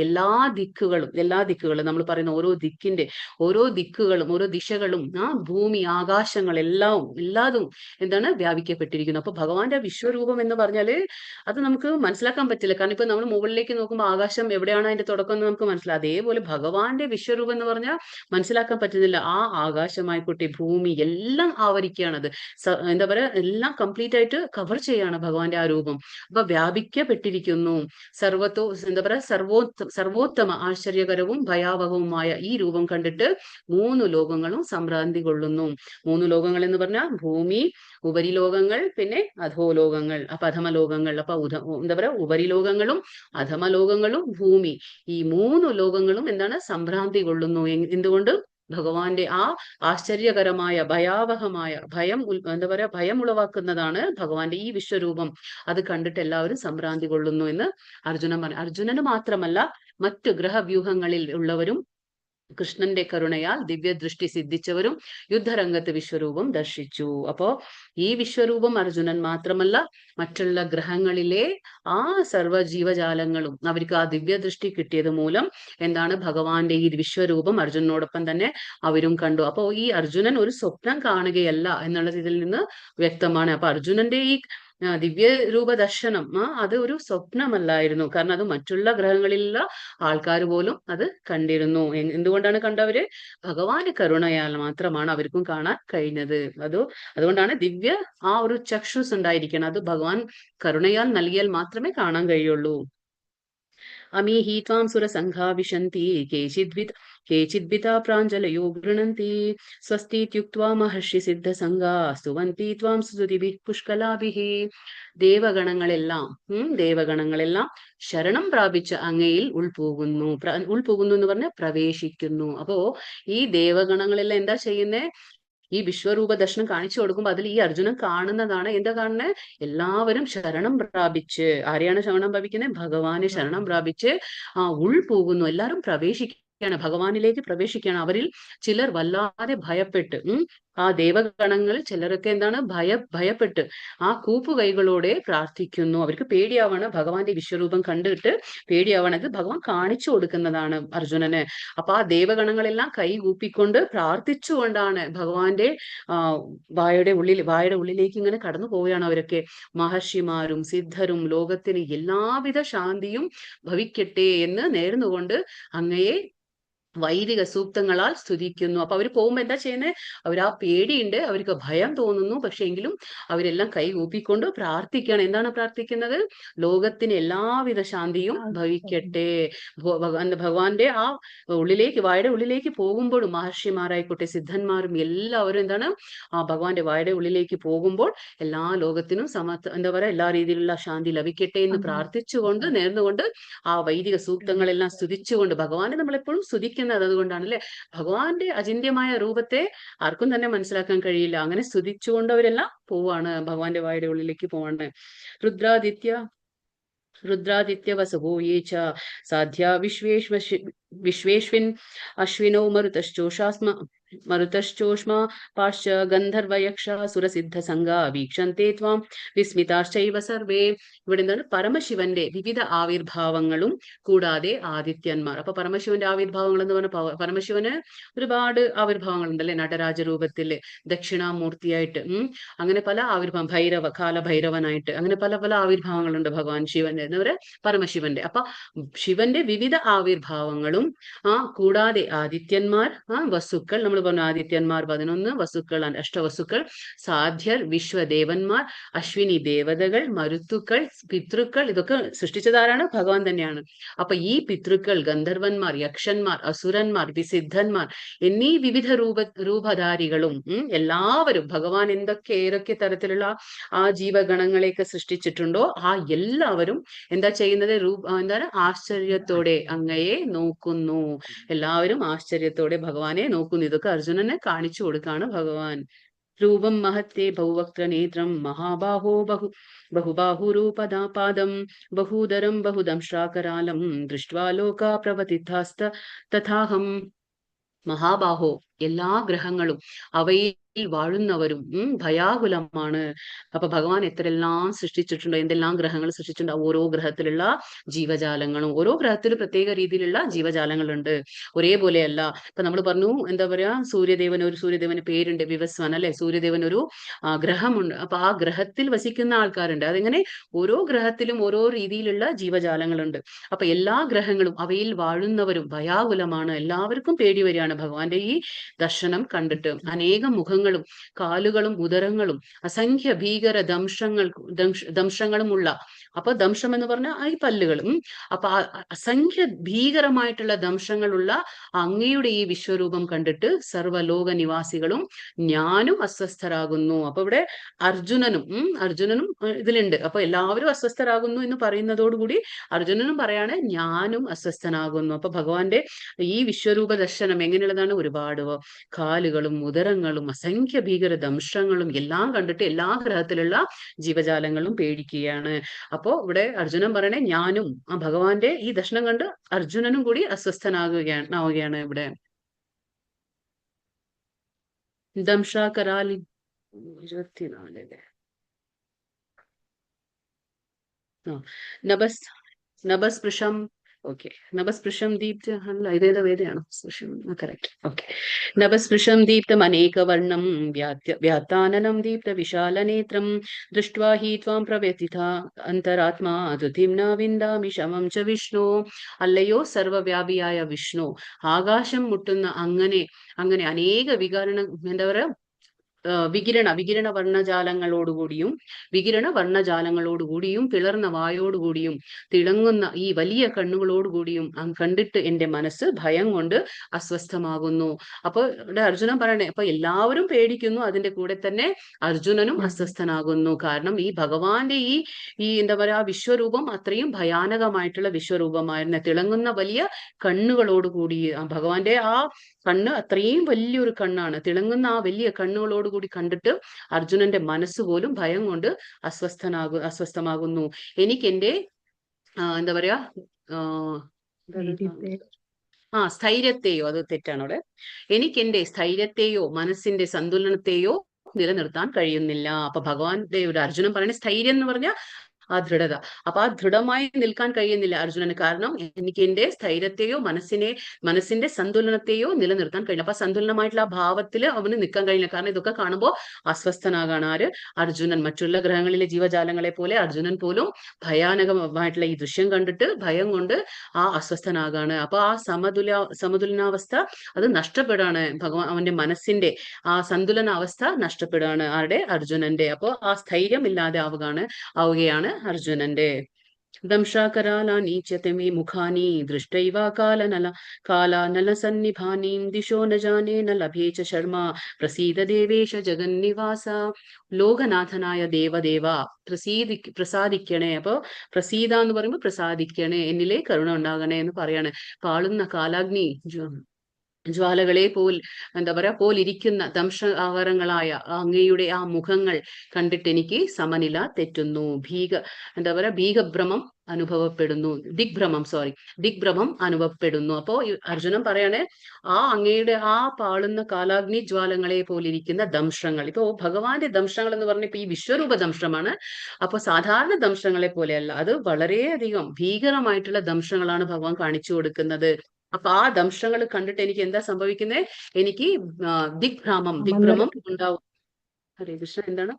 എല്ലാ ദിക്കുകളും നമ്മൾ പറയുന്ന ഓരോ ദിക്കുകളും ഓരോ ദിശകളും ആ ഭൂമി ആകാശങ്ങൾ എല്ലാതും എന്താണ്? വ്യാപിക്കപ്പെട്ടിരിക്കുന്നു. അപ്പൊ ഭഗവാന്റെ വിശ്വരൂപം എന്ന് പറഞ്ഞാല് അത് നമുക്ക് മനസ്സിലാക്കാൻ പറ്റില്ല. കാരണം ഇപ്പൊ നമ്മൾ മുകളിലേക്ക് നോക്കുമ്പോൾ ആകാശം എവിടെയാണ് അതിന്റെ തുടക്കം എന്ന് നമുക്ക് മനസ്സിലാവും. അതേപോലെ ഭഗവാന്റെ വിശ്വരൂപം എന്ന് പറഞ്ഞാൽ മനസ്സിലാക്കാൻ പറ്റുന്നില്ല. ആ ആകാശമായിക്കോട്ടെ ഭൂമി എല്ലാം ആവരിക്കുകയാണ്. എന്താ പറയാ, എല്ലാം കംപ്ലീറ്റ് ആയിട്ട് കവർ ചെയ്യാണ് ഭഗവാന്റെ ആ രൂപം. അപ്പൊ വ്യാപിക്കപ്പെട്ടിരിക്കുന്നു. സർവോത്തമ ആശ്ചര്യകരവും ഭയാവഹവുമായ ഈ രൂപം കണ്ടിട്ട് 3 ലോകങ്ങളും സംഭ്രാന്തി കൊള്ളുന്നു. 3 ലോകങ്ങൾ എന്ന് പറഞ്ഞാൽ ഭൂമി, ഉപരിലോകങ്ങൾ, പിന്നെ അധോലോകങ്ങൾ, അപ്പൊ അധമലോകങ്ങൾ. അപ്പൊ എന്താ പറയാ, ഉപരിലോകങ്ങളും അധമലോകങ്ങളും ഭൂമി, ഈ 3 ലോകങ്ങളും എന്താണ്? സംഭ്രാന്തി കൊള്ളുന്നു. എന്തുകൊണ്ട്? ഭഗവാന്റെ ആ ആശ്ചര്യകരമായ ഭയാവഹമായ ഭയം ഉളവാക്കുന്നതാണ് ഭഗവാന്റെ ഈ വിശ്വരൂപം. അത് കണ്ടിട്ട് എല്ലാവരും സംഭ്രാന്തി കൊള്ളുന്നു എന്ന് അർജുനൻ പറഞ്ഞു. അർജുനന് മാത്രമല്ല മറ്റു ഗ്രഹവ്യൂഹങ്ങളിൽ ഉള്ളവരും കൃഷ്ണന്റെ കരുണയാൽ ദിവ്യദൃഷ്ടി സിദ്ധിച്ചവരും യുദ്ധരംഗത്ത് വിശ്വരൂപം ദർശിച്ചു. അപ്പോ ഈ വിശ്വരൂപം അർജുനൻ മാത്രമല്ല, മറ്റുള്ള ഗ്രഹങ്ങളിലെ ആ സർവ്വ ജീവജാലങ്ങളും അവർക്ക് ആ ദിവ്യദൃഷ്ടി കിട്ടിയത് മൂലം എന്താണ്? ഭഗവാന്റെ ഈ വിശ്വരൂപം അർജുനനോടൊപ്പം തന്നെ അവരും കണ്ടു. അപ്പോ ഈ അർജുനൻ ഒരു സ്വപ്നം കാണുകയല്ല എന്നുള്ളത് ഇതിൽ നിന്ന് വ്യക്തമാണ്. അപ്പൊ അർജുനന്റെ ഈ ദിവ്യരൂപ ദർശനം അത് ഒരു സ്വപ്നമല്ലായിരുന്നു. കാരണം അത് മറ്റുള്ള ഗ്രഹങ്ങളിലുള്ള ആൾക്കാർ പോലും അത് കണ്ടിരുന്നു. എന്തുകൊണ്ടാണ് കണ്ടവര്? ഭഗവാന്റെ കരുണയാൽ മാത്രമാണ് അവർക്കും കാണാൻ കഴിഞ്ഞത്. അതുകൊണ്ടാണ് ദിവ്യ ആ ഒരു ചക്ഷുസ് ഉണ്ടായിരിക്കണം. അത് ഭഗവാൻ കരുണയാൽ നൽകിയാൽ മാത്രമേ കാണാൻ കഴിയുള്ളൂ. അമീഹി ത്വാം സുരസംഘാ വിശന്തി കേചിദ്വിതാ പ്രാഞ്ജലയോ ഗൃണന്തി സ്വസ്തിത്യുക്ത്വാ മഹർഷി സിദ്ധസംഘാ സ്തുവന്തി ത്വാം സ്തുതിഭിഃ പുഷ്കലാഭിഃ. ദേവഗണങ്ങളെല്ലാം ശരണം പ്രാപിച്ച അങ്ങയിൽ ഉൾപോകുന്നു എന്ന് പറഞ്ഞാൽ പ്രവേശിക്കുന്നു. അപ്പോ ഈ ദേവഗണങ്ങളെല്ലാം എന്താ ചെയ്യുന്നേ? ഈ വിശ്വരൂപ ദർശനം കാണിച്ചു കൊടുക്കുമ്പോൾ അതിൽ ഈ അർജുനൻ കാണുന്നതാണ്. എന്താ കാണുന്നത്? എല്ലാവരും ശരണം പ്രാപിച്ച്, ആരെയാണ് ശരണം പ്രാപിക്കുന്നത്? ഭഗവാനെ ശരണം പ്രാപിച്ച് ഉൾപോകുന്നു. എല്ലാവരും പ്രവേശിക്കുകയാണ്, ഭഗവാനിലേക്ക് പ്രവേശിക്കുകയാണ്. അവരിൽ ചിലർ വല്ലാതെ ഭയപ്പെട്ട് ആ ദേവഗണങ്ങൾ ചിലരൊക്കെ എന്താണ് ഭയപ്പെട്ട് ആ കൂപ്പുകൈകളോടെ പ്രാർത്ഥിക്കുന്നു. അവർക്ക് പേടിയാവാണ്, ഭഗവാന്റെ വിശ്വരൂപം കണ്ടിട്ട് പേടിയാവാണ്. അത് ഭഗവാൻ കാണിച്ചു കൊടുക്കുന്നതാണ് അർജുനന്. അപ്പൊ ആ ദേവഗണങ്ങളെല്ലാം കൈ കൂപ്പിക്കൊണ്ട് പ്രാർത്ഥിച്ചുകൊണ്ടാണ് ഭഗവാന്റെ വായുടെ ഉള്ളിലേക്ക് ഇങ്ങനെ കടന്നു പോവുകയാണ് അവരൊക്കെ. മഹർഷിമാരും സിദ്ധരും ലോകത്തിന് എല്ലാവിധ ശാന്തിയും ഭവിക്കട്ടെ എന്ന് നേർന്നുകൊണ്ട് അങ്ങയെ വൈദിക സൂക്തങ്ങളാൽ സ്തുതിക്കുന്നു. അപ്പൊ അവർ പോകുമ്പോ എന്താ ചെയ്യുന്നത്? അവർ ആ പേടിയുണ്ട്, അവർക്ക് ഭയം തോന്നുന്നു, പക്ഷെ എങ്കിലും അവരെല്ലാം കൈ കൂപ്പിക്കൊണ്ട് പ്രാർത്ഥിക്കുകയാണ്. എന്താണ് പ്രാർത്ഥിക്കുന്നത്? ലോകത്തിന് എല്ലാവിധ ശാന്തിയും ഭവിക്കട്ടെ. ഭഗവാന്റെ ആ വായുടെ ഉള്ളിലേക്ക് പോകുമ്പോഴും മഹർഷിമാരായിക്കോട്ടെ സിദ്ധന്മാരും എല്ലാവരും എന്താണ് ആ ഭഗവാന്റെ വായുടെ ഉള്ളിലേക്ക് പോകുമ്പോൾ എല്ലാ ലോകത്തിനും എന്താ പറയാ എല്ലാ രീതിയിലുള്ള ശാന്തി ലഭിക്കട്ടെ എന്ന് പ്രാർത്ഥിച്ചുകൊണ്ട് നേർന്നുകൊണ്ട് ആ വൈദിക സൂക്തങ്ങളെല്ലാം സ്തുതിച്ചുകൊണ്ട്, ഭഗവാനെ നമ്മളെപ്പോഴും സ്തുതിക്കുന്നത് അതുകൊണ്ടാണ് അല്ലെ. ഭഗവാന്റെ അചിന്ത്യമായ രൂപത്തെ ആർക്കും തന്നെ മനസ്സിലാക്കാൻ കഴിയില്ല. അങ്ങനെ സ്തുതിച്ചുകൊണ്ട് അവരെല്ലാം പോവാണ്, ഭഗവാന്റെ വായുടെ ഉള്ളിലേക്ക് പോവാണ്. രുദ്രാദിത്യ വസവോ യേ ച സാധ്യ വിശ്വേശ്വിൻ അശ്വിനോ മരുതശ്ചോഷ്മ പാശ്ച ഗന്ധർവയക്ഷ സുരസിദ്ധ സംഘ വീക്ഷന്തെ ത്വാം വിസ്മിതാശ്ചൈവ സർവേ. ഇവിടെ എന്താണ്? പരമശിവന്റെ വിവിധ ആവിർഭാവങ്ങളും കൂടാതെ ആദിത്യന്മാർ. അപ്പൊ പരമശിവന്റെ ആവിർഭാവങ്ങൾ എന്ന് പറഞ്ഞ പരമശിവന് ഒരുപാട് ആവിർഭാവങ്ങളുണ്ട് അല്ലെ. നടരാജ രൂപത്തില്, ദക്ഷിണാമൂർത്തിയായിട്ട്, അങ്ങനെ പല ആവിർഭാവം, കാലഭൈരവനായിട്ട്, അങ്ങനെ പല പല ആവിർഭാവങ്ങളുണ്ട് ഭഗവാൻ ശിവന്റെ എന്നവര് പരമശിവന്റെ. അപ്പൊ ശിവന്റെ വിവിധ ആവിർഭാവങ്ങളും കൂടാതെ ആദിത്യന്മാർ, വസുക്കൾ, നമ്മൾ പറഞ്ഞു ആദിത്യന്മാർ 11, വസുക്കൾ അഷ്ടവസുക്കൾ, സാധ്യർ വിശ്വദേവന്മാർ, അശ്വിനി ദേവതകൾ, മരുത്തുക്കൾ, പിതൃക്കൾ, ഇതൊക്കെ സൃഷ്ടിച്ചതാരാണ്? ഭഗവാൻ തന്നെയാണ്. അപ്പൊ ഈ പിതൃക്കൾ, ഗന്ധർവന്മാർ, യക്ഷന്മാർ, അസുരന്മാർ, വിസിദ്ധന്മാർ എന്നീ വിവിധ രൂപധാരികളും എല്ലാവരും ഭഗവാൻ ഏതൊക്കെ തരത്തിലുള്ള ആ ജീവഗണങ്ങളെയൊക്കെ സൃഷ്ടിച്ചിട്ടുണ്ടോ ആ എല്ലാവരും എന്താ ചെയ്യുന്നത്? എന്താണ്? ആശ്ചര്യത്തോടെ അങ്ങയെ നോക്കുന്നു. എല്ലാവരും ആശ്ചര്യത്തോടെ ഭഗവാനെ നോക്കുന്നു. ഇതൊക്കെ അർജുനനെ കാണിച്ചു കൊടുക്കാണ് ഭഗവാൻ. രൂപം മഹത്തേ ബഹുവക്ത്ര നേത്രം മഹാബാഹോ ബഹുബാഹുരൂപദാപാദം ബഹൂദരം ബഹുദംശ്രാകരാലം ദൃഷ്ട്വാ ലോകാ പ്രവതിഥാസ്ത തഥാഹം. മഹാബാഹോ, എല്ലാ ഗ്രഹങ്ങളും അവയിൽ വാഴുന്നവരും ഭയാകുലമാണ്. അപ്പൊ ഭഗവാൻ എത്രയെല്ലാം സൃഷ്ടിച്ചിട്ടുണ്ടോ, എന്തെല്ലാം ഗ്രഹങ്ങൾ സൃഷ്ടിച്ചിട്ടുണ്ടോ, ഓരോ ഗ്രഹത്തിലുള്ള ജീവജാലങ്ങളും, ഓരോ ഗ്രഹത്തിലും പ്രത്യേക രീതിയിലുള്ള ജീവജാലങ്ങളുണ്ട്, ഒരേപോലെയല്ല. ഇപ്പൊ നമ്മൾ പറഞ്ഞു എന്താ പറയാ, സൂര്യദേവന് പേരുണ്ട്, വിവസ്വാൻ അല്ലെ. സൂര്യദേവൻ ഒരു ഗ്രഹമുണ്ട്. അപ്പൊ ആ ഗ്രഹത്തിൽ വസിക്കുന്ന ആൾക്കാരുണ്ട്. അതെങ്ങനെ? ഓരോ ഗ്രഹത്തിലും ഓരോ രീതിയിലുള്ള ജീവജാലങ്ങളുണ്ട്. അപ്പൊ എല്ലാ ഗ്രഹങ്ങളും അവയിൽ വാഴുന്നവരും ഭയാകുലമാണ്, എല്ലാവർക്കും പേടി വരികയാണ് ഭഗവാന്റെ ഈ ദർശനം കണ്ടിട്ട്. അനേകം മുഖങ്ങളും കാലുകളും ഉദരങ്ങളും അസംഖ്യ ഭീകര ദംശങ്ങളുമുള്ള, അപ്പൊ ദംശം എന്ന് പറഞ്ഞാൽ ഈ പല്ലുകളും, അപ്പൊ അസംഖ്യ ഭീകരമായിട്ടുള്ള ദംശങ്ങളുള്ള അങ്ങയുടെ ഈ വിശ്വരൂപം കണ്ടിട്ട് സർവ്വലോക നിവാസികളും ഞാനും അസ്വസ്ഥരാകുന്നു. അപ്പൊ ഇവിടെ അർജുനനും ഇതിലുണ്ട്. അപ്പൊ എല്ലാവരും അസ്വസ്ഥരാകുന്നു എന്ന് പറയുന്നതോടുകൂടി അർജുനനും പറയാണ് ഞാനും അസ്വസ്ഥനാകുന്നു. അപ്പൊ ഭഗവാന്റെ ഈ വിശ്വരൂപ ദർശനം എങ്ങനെയുള്ളതാണ്? ഒരുപാട് കാലുകളും ഉദരങ്ങളും അസംഖ്യ ഭീകര ദംശങ്ങളും എല്ലാം കണ്ടിട്ട് എല്ലാ ഗ്രഹത്തിലുള്ള ജീവജാലങ്ങളും പേടിക്കുകയാണ്. അപ്പോ ഇവിടെ അർജുനൻ പറയണേ ഞാനും ഭഗവാന്റെ ഈ ദർശനം കണ്ട് അർജുനനും കൂടി അസ്വസ്ഥനാവുകയാണ് ഇവിടെ. ദംശാകരാലി 24 നഭസ്പൃശം. ഓക്കെ, നഭസ്പൃശം ദീപ്ത അല്ല, ഇതേതോ വേദയാണോ? കറക്റ്റ്. ഓക്കെ. നഭസ്പൃശം ദീപ്തം അനേകവർണം വ്യാത്താനനം ദീപ്ത വിശാലനേത്രം ദൃഷ്ട്വാ ഹി ത്വാം പ്രവ്യഥിത അന്തരാത്മാ ധൃതിം ന വിന്ദാമി ശമം ച വിഷ്ണു. അല്ലയോ സർവവ്യാപിയായ വിഷ്ണു, ആകാശം മുട്ടുന്ന അങ്ങനെ അനേക എന്താ പറയാ, വികിരണ വർണ്ണജാലങ്ങളോടുകൂടിയും പിളർന്ന വായോടുകൂടിയും തിളങ്ങുന്ന ഈ വലിയ കണ്ണുകളോടുകൂടിയും കണ്ടിട്ട് എന്റെ മനസ്സ് ഭയം കൊണ്ട് അസ്വസ്ഥമാകുന്നു. അപ്പൊ ഇവിടെ അർജുനൻ പറയണേ, അപ്പൊ എല്ലാവരും പേടിക്കുന്നു, അതിന്റെ കൂടെ തന്നെ അർജുനനും അസ്വസ്ഥനാകുന്നു. കാരണം ഈ ഭഗവാന്റെ ഈ എന്താ പറയാ വിശ്വരൂപം അത്രയും ഭയാനകമായിട്ടുള്ള വിശ്വരൂപമായിരുന്നു. തിളങ്ങുന്ന വലിയ കണ്ണുകളോടുകൂടി ഭഗവാന്റെ ആ കണ്ണ് അത്രയും വലിയൊരു കണ്ണാണ്. തിളങ്ങുന്ന ആ വലിയ കണ്ണുകളോടുകൂടി കണ്ടിട്ട് അർജുനന്റെ മനസ്സുപോലും ഭയം കൊണ്ട് അസ്വസ്ഥമാകുന്നു. എനിക്ക് എന്റെ എന്താ പറയാ സ്ഥൈര്യത്തെയോ, അത് തെറ്റാണ് അവിടെ. എനിക്ക് എന്റെ സ്ഥൈര്യത്തെയോ മനസ്സിന്റെ സന്തുലനത്തെയോ നിലനിർത്താൻ കഴിയുന്നില്ല. അപ്പൊ ഭഗവാന്റെ ഒരു അർജുനൻ പറയുന്ന സ്ഥൈര്യം എന്ന് പറഞ്ഞാൽ ആ ദൃഢത. അപ്പൊ ആ ദൃഢമായി നിൽക്കാൻ കഴിയുന്നില്ല അർജുനന്. കാരണം എനിക്ക് എന്റെ സ്ഥൈര്യത്തെയോ മനസ്സിന്റെ സന്തുലനത്തെയോ നിലനിർത്താൻ കഴിയില്ല. അപ്പൊ സന്തുലനമായിട്ടുള്ള ആ ഭാവത്തിൽ അവന് നിൽക്കാൻ കഴിയില്ല. കാരണം ഇതൊക്കെ കാണുമ്പോൾ അസ്വസ്ഥനാകാണ് ആര്? അർജുനൻ. മറ്റുള്ള ഗ്രഹങ്ങളിലെ ജീവജാലങ്ങളെ പോലെ അർജുനൻ പോലും ഭയാനകമായിട്ടുള്ള ഈ ദൃശ്യം കണ്ടിട്ട് ഭയം കൊണ്ട് അസ്വസ്ഥനാകാണ്. അപ്പൊ ആ സമതുലനാവസ്ഥ അത് നഷ്ടപ്പെടാണ്. അവന്റെ മനസ്സിന്റെ ആ സന്തുലനാവസ്ഥ നഷ്ടപ്പെടുകയാണ് ആരുടെ? അർജുനന്റെ. അപ്പോ ആ സ്ഥൈര്യം ഇല്ലാതെ ആവുകയാണ് അർജുനന്റെ. ദംശാകരാലാനി ചതമേ മുഖാനി ദൃഷ്ടൈവ കാലാനല സന്നിഭാനീം ദിശോ ന ജാനേ ന ലഭേ ച ശർമ്മ പ്രസീദ ദേവേശ ജഗന്നിവാസ. ലോകനാഥനായ ദേവദേവ പ്രസാദിക്കണേ. അപ്പൊ പ്രസീദ എന്ന് പറയുമ്പോൾ പ്രസാദിക്കണേ, എന്നിലെ കരുണ ഉണ്ടാകണേ എന്ന് പറയാണ്. പാളുന്ന കാലാഗ്നി ജ്വാലകളെ പോലിരിക്കുന്ന ദംശാകാരങ്ങളായ അങ്ങയുടെ ആ മുഖങ്ങൾ കണ്ടിട്ട് എനിക്ക് സമനില തെറ്റുന്നു. ഭീകഭ്രമം അനുഭവപ്പെടുന്നു. ദിഗ്ഭ്രമം അനുഭവപ്പെടുന്നു. അപ്പോ അർജുനൻ പറയണേ, അങ്ങയുടെ ആ പാളുന്ന കാലാഗ്നി ജ്വാലങ്ങളെ പോലിരിക്കുന്ന ദംശങ്ങൾ. ഇപ്പോ ഭഗവാന്റെ ദംശങ്ങൾ എന്ന് പറഞ്ഞ ഇപ്പൊ ഈ വിശ്വരൂപ ദംശമാണ്. അപ്പൊ സാധാരണ ദംശങ്ങളെ പോലെയല്ല, അത് വളരെയധികം ഭീകരമായിട്ടുള്ള ദംശങ്ങളാണ് ഭഗവാൻ കാണിച്ചു കൊടുക്കുന്നത്. അപ്പൊ ആ ദംശങ്ങൾ കണ്ടിട്ട് എനിക്ക് എന്താ സംഭവിക്കുന്നത്? എനിക്ക് ദിഗ്ഭ്രമം ഉണ്ടാവും. ഹരേ കൃഷ്ണ, എന്താണ്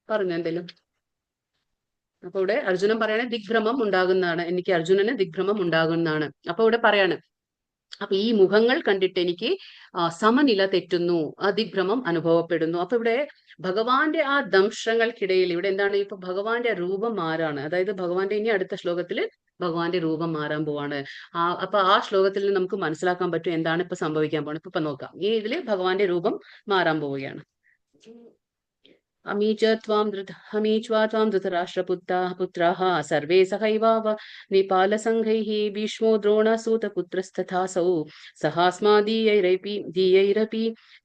പറഞ്ഞു എന്തേലും? അപ്പൊ ഇവിടെ അർജുനൻ പറയണേ ദിഗ്ഭ്രമം ഉണ്ടാകുന്നതാണ്, എനിക്ക് അർജുനന് ദിഗ്ഭ്രമം ഉണ്ടാകുന്നതാണ്. അപ്പൊ ഇവിടെ പറയാണ്, അപ്പൊ ഈ മുഖങ്ങൾ കണ്ടിട്ട് എനിക്ക് സമനില തെറ്റുന്നു, ദിഗ്ഭ്രമം അനുഭവപ്പെടുന്നു. അപ്പൊ ഇവിടെ ഭഗവാന്റെ ആ ദംശങ്ങൾക്കിടയിൽ ഇവിടെ എന്താണ്? ഇപ്പൊ ഭഗവാന്റെ രൂപം മാറാണ്. അതായത് ഭഗവാന്റെ ഇനി അടുത്ത ശ്ലോകത്തില് ഭഗവാന്റെ രൂപം മാറാൻ പോവാണ്. അപ്പൊ ആ ശ്ലോകത്തിൽ നിന്ന് നമുക്ക് മനസ്സിലാക്കാൻ പറ്റും എന്താണ് ഇപ്പൊ സംഭവിക്കാൻ പോകുന്നത്. ഇപ്പൊ നോക്കാം, ഈ ഇതില് ഭഗവാന്റെ രൂപം മാറാൻ പോവുകയാണ്. अमीच्वा त्वां धृतराष्ट्रपुत्राः सर्वे सहैवाव नेपालसङ्घैः भीष्मो द्रोणसूतपुत्रस्तथासौ सहास्मादीयैरपि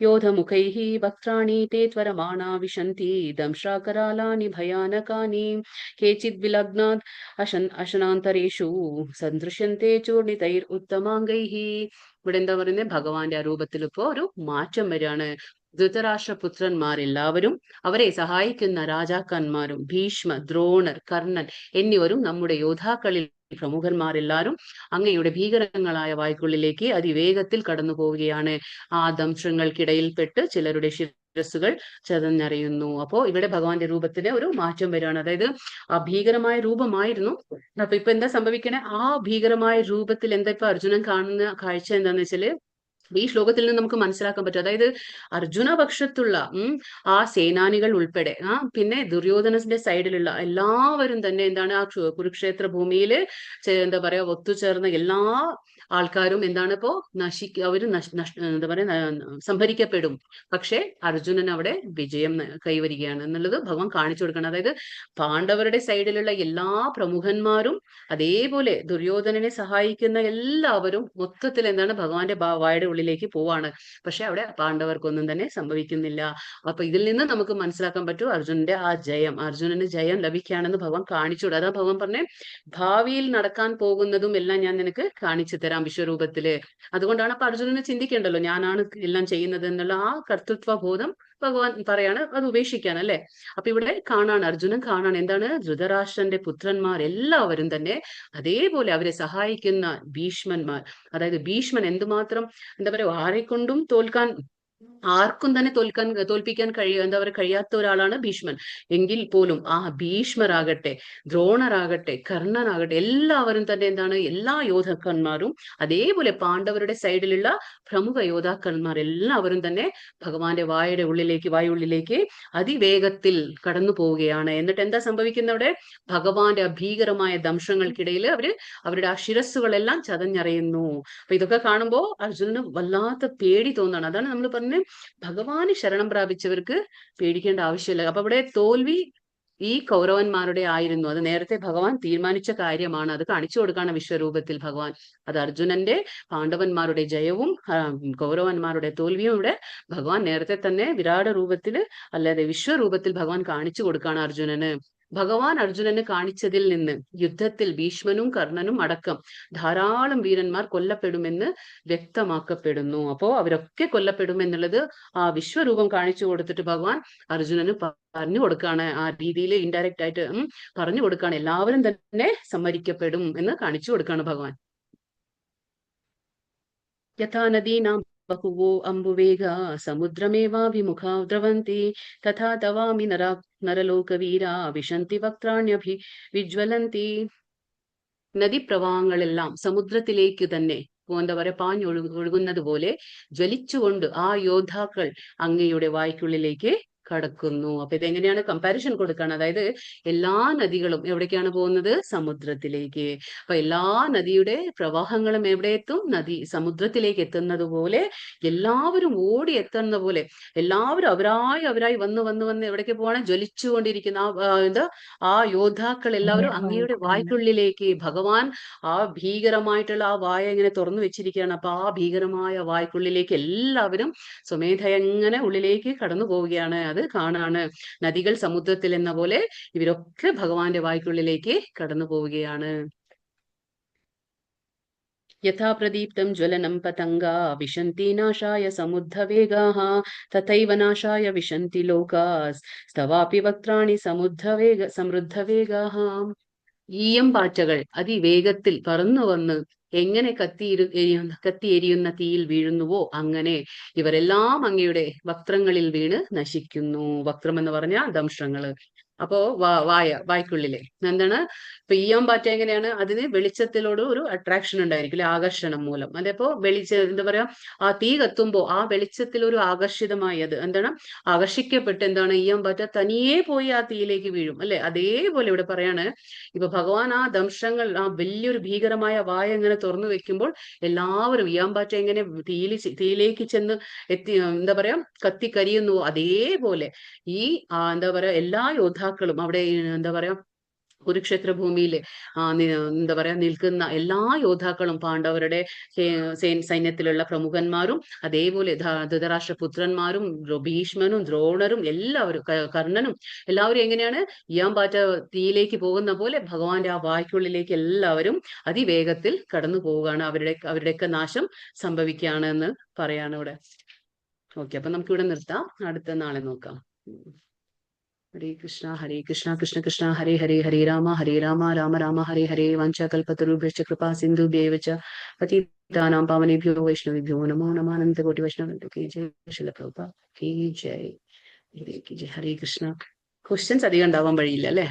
योधमुखैः वक्त्राणि ते त्वरमाणा विशन्ति दंशाकरालानि भयानकानि केचिद्विलग्नात् अशनान्तरेषु सन्दृश्यन्ते चूर्णितैरुत्तमाङ्गैः. ഇവിടെ എന്താ പറയുന്നത്? ഭഗവാന്റെ രൂപത്തിൽ ഇപ്പോ ഒരു മാറ്റം വരികയാണ്. ധൃതരാഷ്ട്രപുത്രന്മാരെല്ലാവരും അവരെ സഹായിക്കുന്ന രാജാക്കന്മാരും ഭീഷ്മ, ദ്രോണർ, കർണൻ എന്നിവരും നമ്മുടെ യോദ്ധാക്കളിൽ പ്രമുഖന്മാരെല്ലാരും അങ്ങയുടെ ഭീകരങ്ങളായ വായ്ക്കുള്ളിലേക്ക് അതിവേഗത്തിൽ കടന്നു പോവുകയാണ്. ആ ദംശങ്ങൾക്കിടയിൽപ്പെട്ട് ചിലരുടെ ശിരസ്സുകൾ ചതഞ്ഞറിയുന്നു. അപ്പോ ഇവിടെ ഭഗവാന്റെ രൂപത്തിന് ഒരു മാറ്റം വരികയാണ്. അതായത് ആ ഭീകരമായ രൂപമായിരുന്നു. അപ്പൊ ഇപ്പൊ എന്താ സംഭവിക്കണേ? ആ ഭീകരമായ രൂപത്തിൽ എന്താ ഇപ്പൊ അർജുനൻ കാണുന്ന കാഴ്ച എന്താന്ന് വെച്ചാല് ഈ ശ്ലോകത്തിൽ നിന്ന് നമുക്ക് മനസ്സിലാക്കാൻ പറ്റും. അതായത് അർജുന പക്ഷത്തുള്ള ആ സേനാനികൾ ഉൾപ്പെടെ പിന്നെ ദുര്യോധനന്റെ സൈഡിലുള്ള എല്ലാവരും തന്നെ എന്താണ് ആ കുരുക്ഷേത്ര ഭൂമിയില് എന്താ പറയാ ഒത്തുചേർന്ന എല്ലാ ആൾക്കാരും എന്താണ് ഇപ്പോ അവര് എന്താ പറയാ സംഭരിക്കപ്പെടും. പക്ഷെ അർജുനൻ അവിടെ വിജയം കൈവരികയാണ് എന്നുള്ളത് ഭഗവാൻ കാണിച്ചു കൊടുക്കണം. അതായത് പാണ്ഡവരുടെ സൈഡിലുള്ള എല്ലാ പ്രമുഖന്മാരും അതേപോലെ ദുര്യോധനനെ സഹായിക്കുന്ന എല്ലാവരും മൊത്തത്തിൽ എന്താണ് ഭഗവാന്റെ വായുടെ ഉള്ളിലേക്ക് പോവാണ്. പക്ഷെ അവിടെ പാണ്ഡവർക്കൊന്നും തന്നെ സംഭവിക്കുന്നില്ല. അപ്പൊ ഇതിൽ നിന്ന് നമുക്ക് മനസ്സിലാക്കാൻ പറ്റും അർജുനന്റെ ആ ജയം, അർജുനന് ജയം ലഭിക്കുകയാണെന്ന് ഭഗവാൻ കാണിച്ചുകൂടാ. അതാ ഭഗവാൻ പറഞ്ഞേ, ഭാവിയിൽ നടക്കാൻ പോകുന്നതും എല്ലാം ഞാൻ നിനക്ക് കാണിച്ചു തരാം വിശ്വരൂപത്തില്. അതുകൊണ്ടാണ് അപ്പൊ അർജുനന് ചിന്തിക്കേണ്ടല്ലോ, ഞാനാണ് എല്ലാം ചെയ്യുന്നത് എന്നുള്ള ആ കർത്തൃത്വ ബോധം ഭഗവാൻ പറയാണ് അത് ഉപേക്ഷിക്കാൻ അല്ലെ. അപ്പൊ ഇവിടെ അർജുനൻ കാണാണ് എന്താണ്? ധൃതരാഷ്ട്രന്റെ പുത്രന്മാർ എല്ലാവരും തന്നെ അതേപോലെ അവരെ സഹായിക്കുന്ന ഭീഷ്മന്മാർ. അതായത് ഭീഷ്മൻ എന്തുമാത്രം എന്താ പറയുക ആരെക്കൊണ്ടും ആർക്കും തന്നെ തോൽപ്പിക്കാൻ കഴിയാത്ത ഒരാളാണ് ഭീഷ്മൻ. എങ്കിൽ പോലും ആ ഭീഷ്മരാകട്ടെ, ദ്രോണരാകട്ടെ, കർണനാകട്ടെ എല്ലാവരും തന്നെ എന്താണ്? എല്ലാ യോദ്ധാക്കന്മാരും അതേപോലെ പാണ്ഡവരുടെ സൈഡിലുള്ള പ്രമുഖ യോദ്ധാക്കന്മാർ എല്ലാവരും തന്നെ ഭഗവാന്റെ വായുള്ളിലേക്ക് അതിവേഗത്തിൽ കടന്നു പോവുകയാണ്. എന്നിട്ട് എന്താ സംഭവിക്കുന്ന അവിടെ? ഭഗവാന്റെ ഭീകരമായ ദംശങ്ങൾക്കിടയിൽ അവരുടെ ആ ശിരസ്സുകളെല്ലാം ചതഞ്ഞറിയുന്നു. അപ്പൊ ഇതൊക്കെ കാണുമ്പോ അർജുനന് വല്ലാത്ത പേടി തോന്നാണ്. അതാണ് നമ്മൾ പറഞ്ഞത്, ഭഗവാന് ശരണം പ്രാപിച്ചവർക്ക് പേടിക്കേണ്ട ആവശ്യമില്ല. അപ്പൊ ഇവിടെ തോൽവി ഈ കൗരവന്മാരുടെ ആയിരുന്നു. അത് നേരത്തെ ഭഗവാൻ തീരുമാനിച്ച കാര്യമാണ്. അത് കാണിച്ചു കൊടുക്കാണ് വിശ്വരൂപത്തിൽ ഭഗവാൻ. അത് അർജുനന്റെ പാണ്ഡവന്മാരുടെ ജയവും കൗരവന്മാരുടെ തോൽവിയും ഇവിടെ ഭഗവാൻ നേരത്തെ തന്നെ വിരാട രൂപത്തിൽ അല്ലാതെ വിശ്വരൂപത്തിൽ ഭഗവാൻ കാണിച്ചു കൊടുക്കാണ് അർജുനന്. ഭഗവാൻ അർജുനന് കാണിച്ചതിൽ നിന്ന് യുദ്ധത്തിൽ ഭീഷ്മനും കർണനും അടക്കം ധാരാളം വീരന്മാർ കൊല്ലപ്പെടുമെന്ന് വ്യക്തമാക്കപ്പെടുന്നു. അപ്പോ അവരൊക്കെ കൊല്ലപ്പെടുമെന്നുള്ളത് ആ വിശ്വരൂപം കാണിച്ചു കൊടുത്തിട്ട് ഭഗവാൻ അർജുനന് പറഞ്ഞു കൊടുക്കാണ്. ആ രീതിയിൽ ഇൻഡയറക്റ്റ് ആയിട്ട് പറഞ്ഞു കൊടുക്കാണ്. എല്ലാവരും തന്നെ സംഹരിക്കപ്പെടും എന്ന് കാണിച്ചു കൊടുക്കാണ് ഭഗവാൻ. യഥാ നദീനാം ബഹുവോ അംബുവേഗ സമുദ്രമേവാഭിമുഖാ ദ്രവന്തി തഥാ തവാമി നരലോകവീരാ വിശന്തി വക്ത്രാണ്യഭി വിജ്വലന്തി. നദീപ്രവാഹങ്ങളെല്ലാം സമുദ്രത്തിലേക്ക് തന്നെ എന്താ പറയാ പാഞ്ഞൊഴുകുന്നത് പോലെ ജ്വലിച്ചുകൊണ്ട് ആ യോദ്ധാക്കൾ അങ്ങയുടെ വായ്ക്കുള്ളിലേക്ക് കടക്കുന്നു. അപ്പൊ ഇതെങ്ങനെയാണ് കമ്പാരിസൺ കൊടുക്കുകയാണ്. അതായത് എല്ലാ നദികളും എവിടേക്കാണ് പോകുന്നത്? സമുദ്രത്തിലേക്ക്. അപ്പൊ എല്ലാ നദിയുടെ പ്രവാഹങ്ങളും എവിടെ എത്തും? സമുദ്രത്തിലേക്ക് എത്തുന്നത് പോലെ എല്ലാവരും ഓടി എത്തുന്ന പോലെ എല്ലാവരും അവരായി വന്ന് എവിടേക്ക് പോവാണ്? ജ്വലിച്ചുകൊണ്ടിരിക്കുന്ന ആ യോദ്ധാക്കൾ എല്ലാവരും അങ്ങയുടെ വായ്ക്കുള്ളിലേക്ക്. ഭഗവാൻ ആ ഭീകരമായിട്ടുള്ള ആ വായ ഇങ്ങനെ തുറന്നു വെച്ചിരിക്കുകയാണ്. അപ്പൊ ആ ഭീകരമായ വായ്ക്കുള്ളിലേക്ക് എല്ലാവരും സ്വമേധയ എങ്ങനെ ഉള്ളിലേക്ക് കടന്നു പോവുകയാണ്. അത് കാണാണ്. നദികൾ സമുദ്രത്തിൽ എന്ന പോലെ ഇവരൊക്കെ ഭഗവാന്റെ വായ്ക്കുള്ളിലേക്ക് കടന്നു പോവുകയാണ്. യഥാ പ്രദീപ്തം ജ്വലനം പതംഗാ വിശന്തി നാശായ സമുദ്രവേഗാഃ തഥൈവ നാശായ വിശന്തി ലോകാഃ സ്തവാപി വക്ത്രാണി സമൃദ്ധവേഗാഃ. ഈയം പാറ്റകൾ അതിവേഗത്തിൽ പറന്നു വന്ന് എങ്ങനെ കത്തിയെരിയുന്ന തീയിൽ വീഴുന്നുവോ അങ്ങനെ ഇവരെല്ലാം അങ്ങയുടെ വക്ത്രങ്ങളിൽ വീണ് നശിക്കുന്നു. വക്രം എന്ന് പറഞ്ഞാൽ ദംഷ്ട്രങ്ങള്. അപ്പോ വായ്ക്കുള്ളിലെ എന്താണ്? ഇപ്പൊ ഈയം പാറ്റ എങ്ങനെയാണ്? അതിന് വെളിച്ചത്തിലോട് ഒരു അട്രാക്ഷൻ ഉണ്ടായിരിക്കും, ആകർഷണം മൂലം. അതപ്പോ എന്താ പറയാ, ആ തീ കത്തുമ്പോ ആ വെളിച്ചത്തിൽ ഒരു ആകർഷിതമായി അത് എന്താണ് ആകർഷിക്കപ്പെട്ട് എന്താണ് ഈയം പാറ്റ തനിയെ പോയി ആ തീയിലേക്ക് വീഴും അല്ലെ. അതേപോലെ ഇവിടെ പറയാണ്, ഇപ്പൊ ഭഗവാൻ ആ ദംശങ്ങൾ ആ വലിയൊരു ഭീകരമായ വായ എങ്ങനെ തുറന്നു വെക്കുമ്പോൾ എല്ലാവരും ഈയാമ്പാറ്റ എങ്ങനെ തീയിലേക്ക് ചെന്ന് എന്താ പറയാ കത്തിക്കരിയുന്നു, അതേപോലെ ഈ എന്താ പറയാ എല്ലാ യോദ്ധാക്കളും അവിടെ എന്താ പറയാ കുരുക്ഷേത്ര ഭൂമിയിലെ എന്താ പറയാ നിൽക്കുന്ന എല്ലാ യോദ്ധാക്കളും പാണ്ഡവരുടെ സൈന്യത്തിലുള്ള പ്രമുഖന്മാരും അതേപോലെ ധൃതരാഷ്ട്രപുത്രന്മാരും ഭീഷ്മനും ദ്രോണരും എല്ലാവരും കർണനും എല്ലാവരും എങ്ങനെയാണ് ഈയാമ്പാറ്റ തീയിലേക്ക് പോകുന്ന പോലെ ഭഗവാന്റെ ആ വായ്ക്കുള്ളിലേക്ക് എല്ലാവരും അതിവേഗത്തിൽ കടന്നു പോവുകയാണ്. അവരുടെയൊക്കെ നാശം സംഭവിക്കുകയാണ് എന്ന് പറയാണ് ഇവിടെ. ഓക്കെ, അപ്പൊ നമുക്ക് ഇവിടെ നിർത്താം. അടുത്ത നാളെ നോക്കാം. ഹരേ കൃഷ്ണ കൃഷ്ണ കൃഷ്ണ ഹരേ ഹരേ ഹരേ രാമ രാമ രാമ ഹരേ ഹരേ വാഞ്ചകൽപതരുഭ്യശ്ച കൃപാ സിന്ധുഭ്യേവ ച പതിതാനാം പാവനേഭ്യോ വൈഷ്ണവേഭ്യോ നമോ നമഃ. അനന്തകോടി വൈഷ്ണവ കീ ജയ. ശ്രീല പ്രഭുപാദ് കീ ജയ്. ഹരേ കൃഷ്ണ. ക്വസ്റ്റ്യൻസ് അധികം ഉണ്ടാവാൻ വഴിയില്ല അല്ലെ?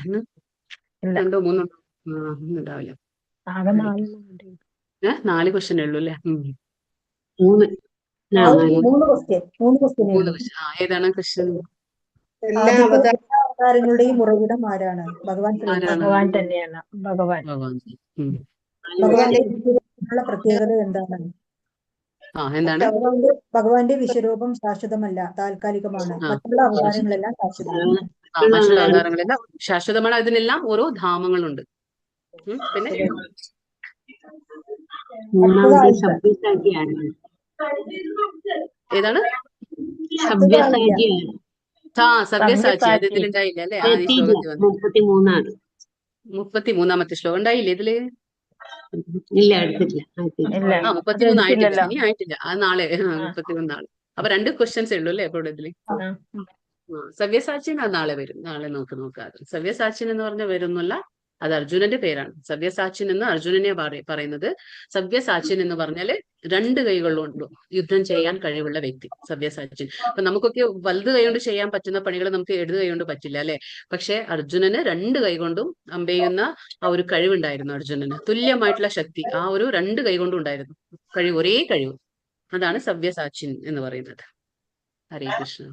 2 3 ഉണ്ടാവില്ല. 4 ക്വസ്റ്റ്യൻ ഉള്ളൂ അല്ലെ? 3 ക്വസ്റ്റ്യൻ. ഏതാണ് ക്വസ്റ്റ്യൻ? എല്ലാ അവതാരങ്ങളുടെയും ഉറവിടം ആരാണ്? ഭഗവാൻ തന്നെയാണ്. ഭഗവാന്റെ പ്രത്യേകത എന്താണ്? ഭഗവാന്റെ വിശ്വരൂപം ശാശ്വതമല്ല, താൽക്കാലികമാണ്. മറ്റുള്ള അവതാരങ്ങളെല്ലാം ശാശ്വതമാണ്. മറ്റുള്ള അവതാരങ്ങളെല്ലാം ശാശ്വതമാണ്. അതിനെല്ലാം ഓരോ ധാമങ്ങളുണ്ട്. പിന്നെ ഏതാണ്? സവ്യസാചി. അത് ഇതിലുണ്ടായില്ല അല്ലെ? 33ാമത്തെ ശ്ലോകം ഉണ്ടായില്ലേ ഇതില്? 33 ആയിട്ടില്ല, ഇനി ആയിട്ടില്ല. അത് നാളെ 33 നാളെ. അപ്പൊ 2 ക്വസ്റ്റ്യൻസേ ഉള്ളൂ അല്ലെ അപ്പോൾ ഇതില്? സവ്യസാചിൻ അത് നാളെ വരും. നാളെ നോക്കാം. സവ്യസാചിൻ എന്ന് പറഞ്ഞ വരുന്നല്ല, അത് അർജുനന്റെ പേരാണ്. സവ്യസാചിൻ എന്ന് അർജുനനെ പറയുന്നത്. സവ്യസാചിൻ എന്ന് പറഞ്ഞാല് 2 കൈകളുകൊണ്ടും യുദ്ധം ചെയ്യാൻ കഴിവുള്ള വ്യക്തി സവ്യസാചിൻ. അപ്പൊ നമുക്കൊക്കെ വലത് കൈകൊണ്ട് ചെയ്യാൻ പറ്റുന്ന പണികൾ നമുക്ക് ഇടത് കൈകൊണ്ട് പറ്റില്ല അല്ലെ? പക്ഷെ അർജുനന് 2 കൈകൊണ്ടും അമ്പെയ്യുന്ന ആ ഒരു കഴിവുണ്ടായിരുന്നു. അർജുനന് തുല്യമായിട്ടുള്ള ശക്തി ആ ഒരു 2 കൈകൊണ്ടും ഉണ്ടായിരുന്നു. ഒരേ കഴിവ്. അതാണ് സവ്യസാചിൻ എന്ന് പറയുന്നത്. ഹരേ കൃഷ്ണ.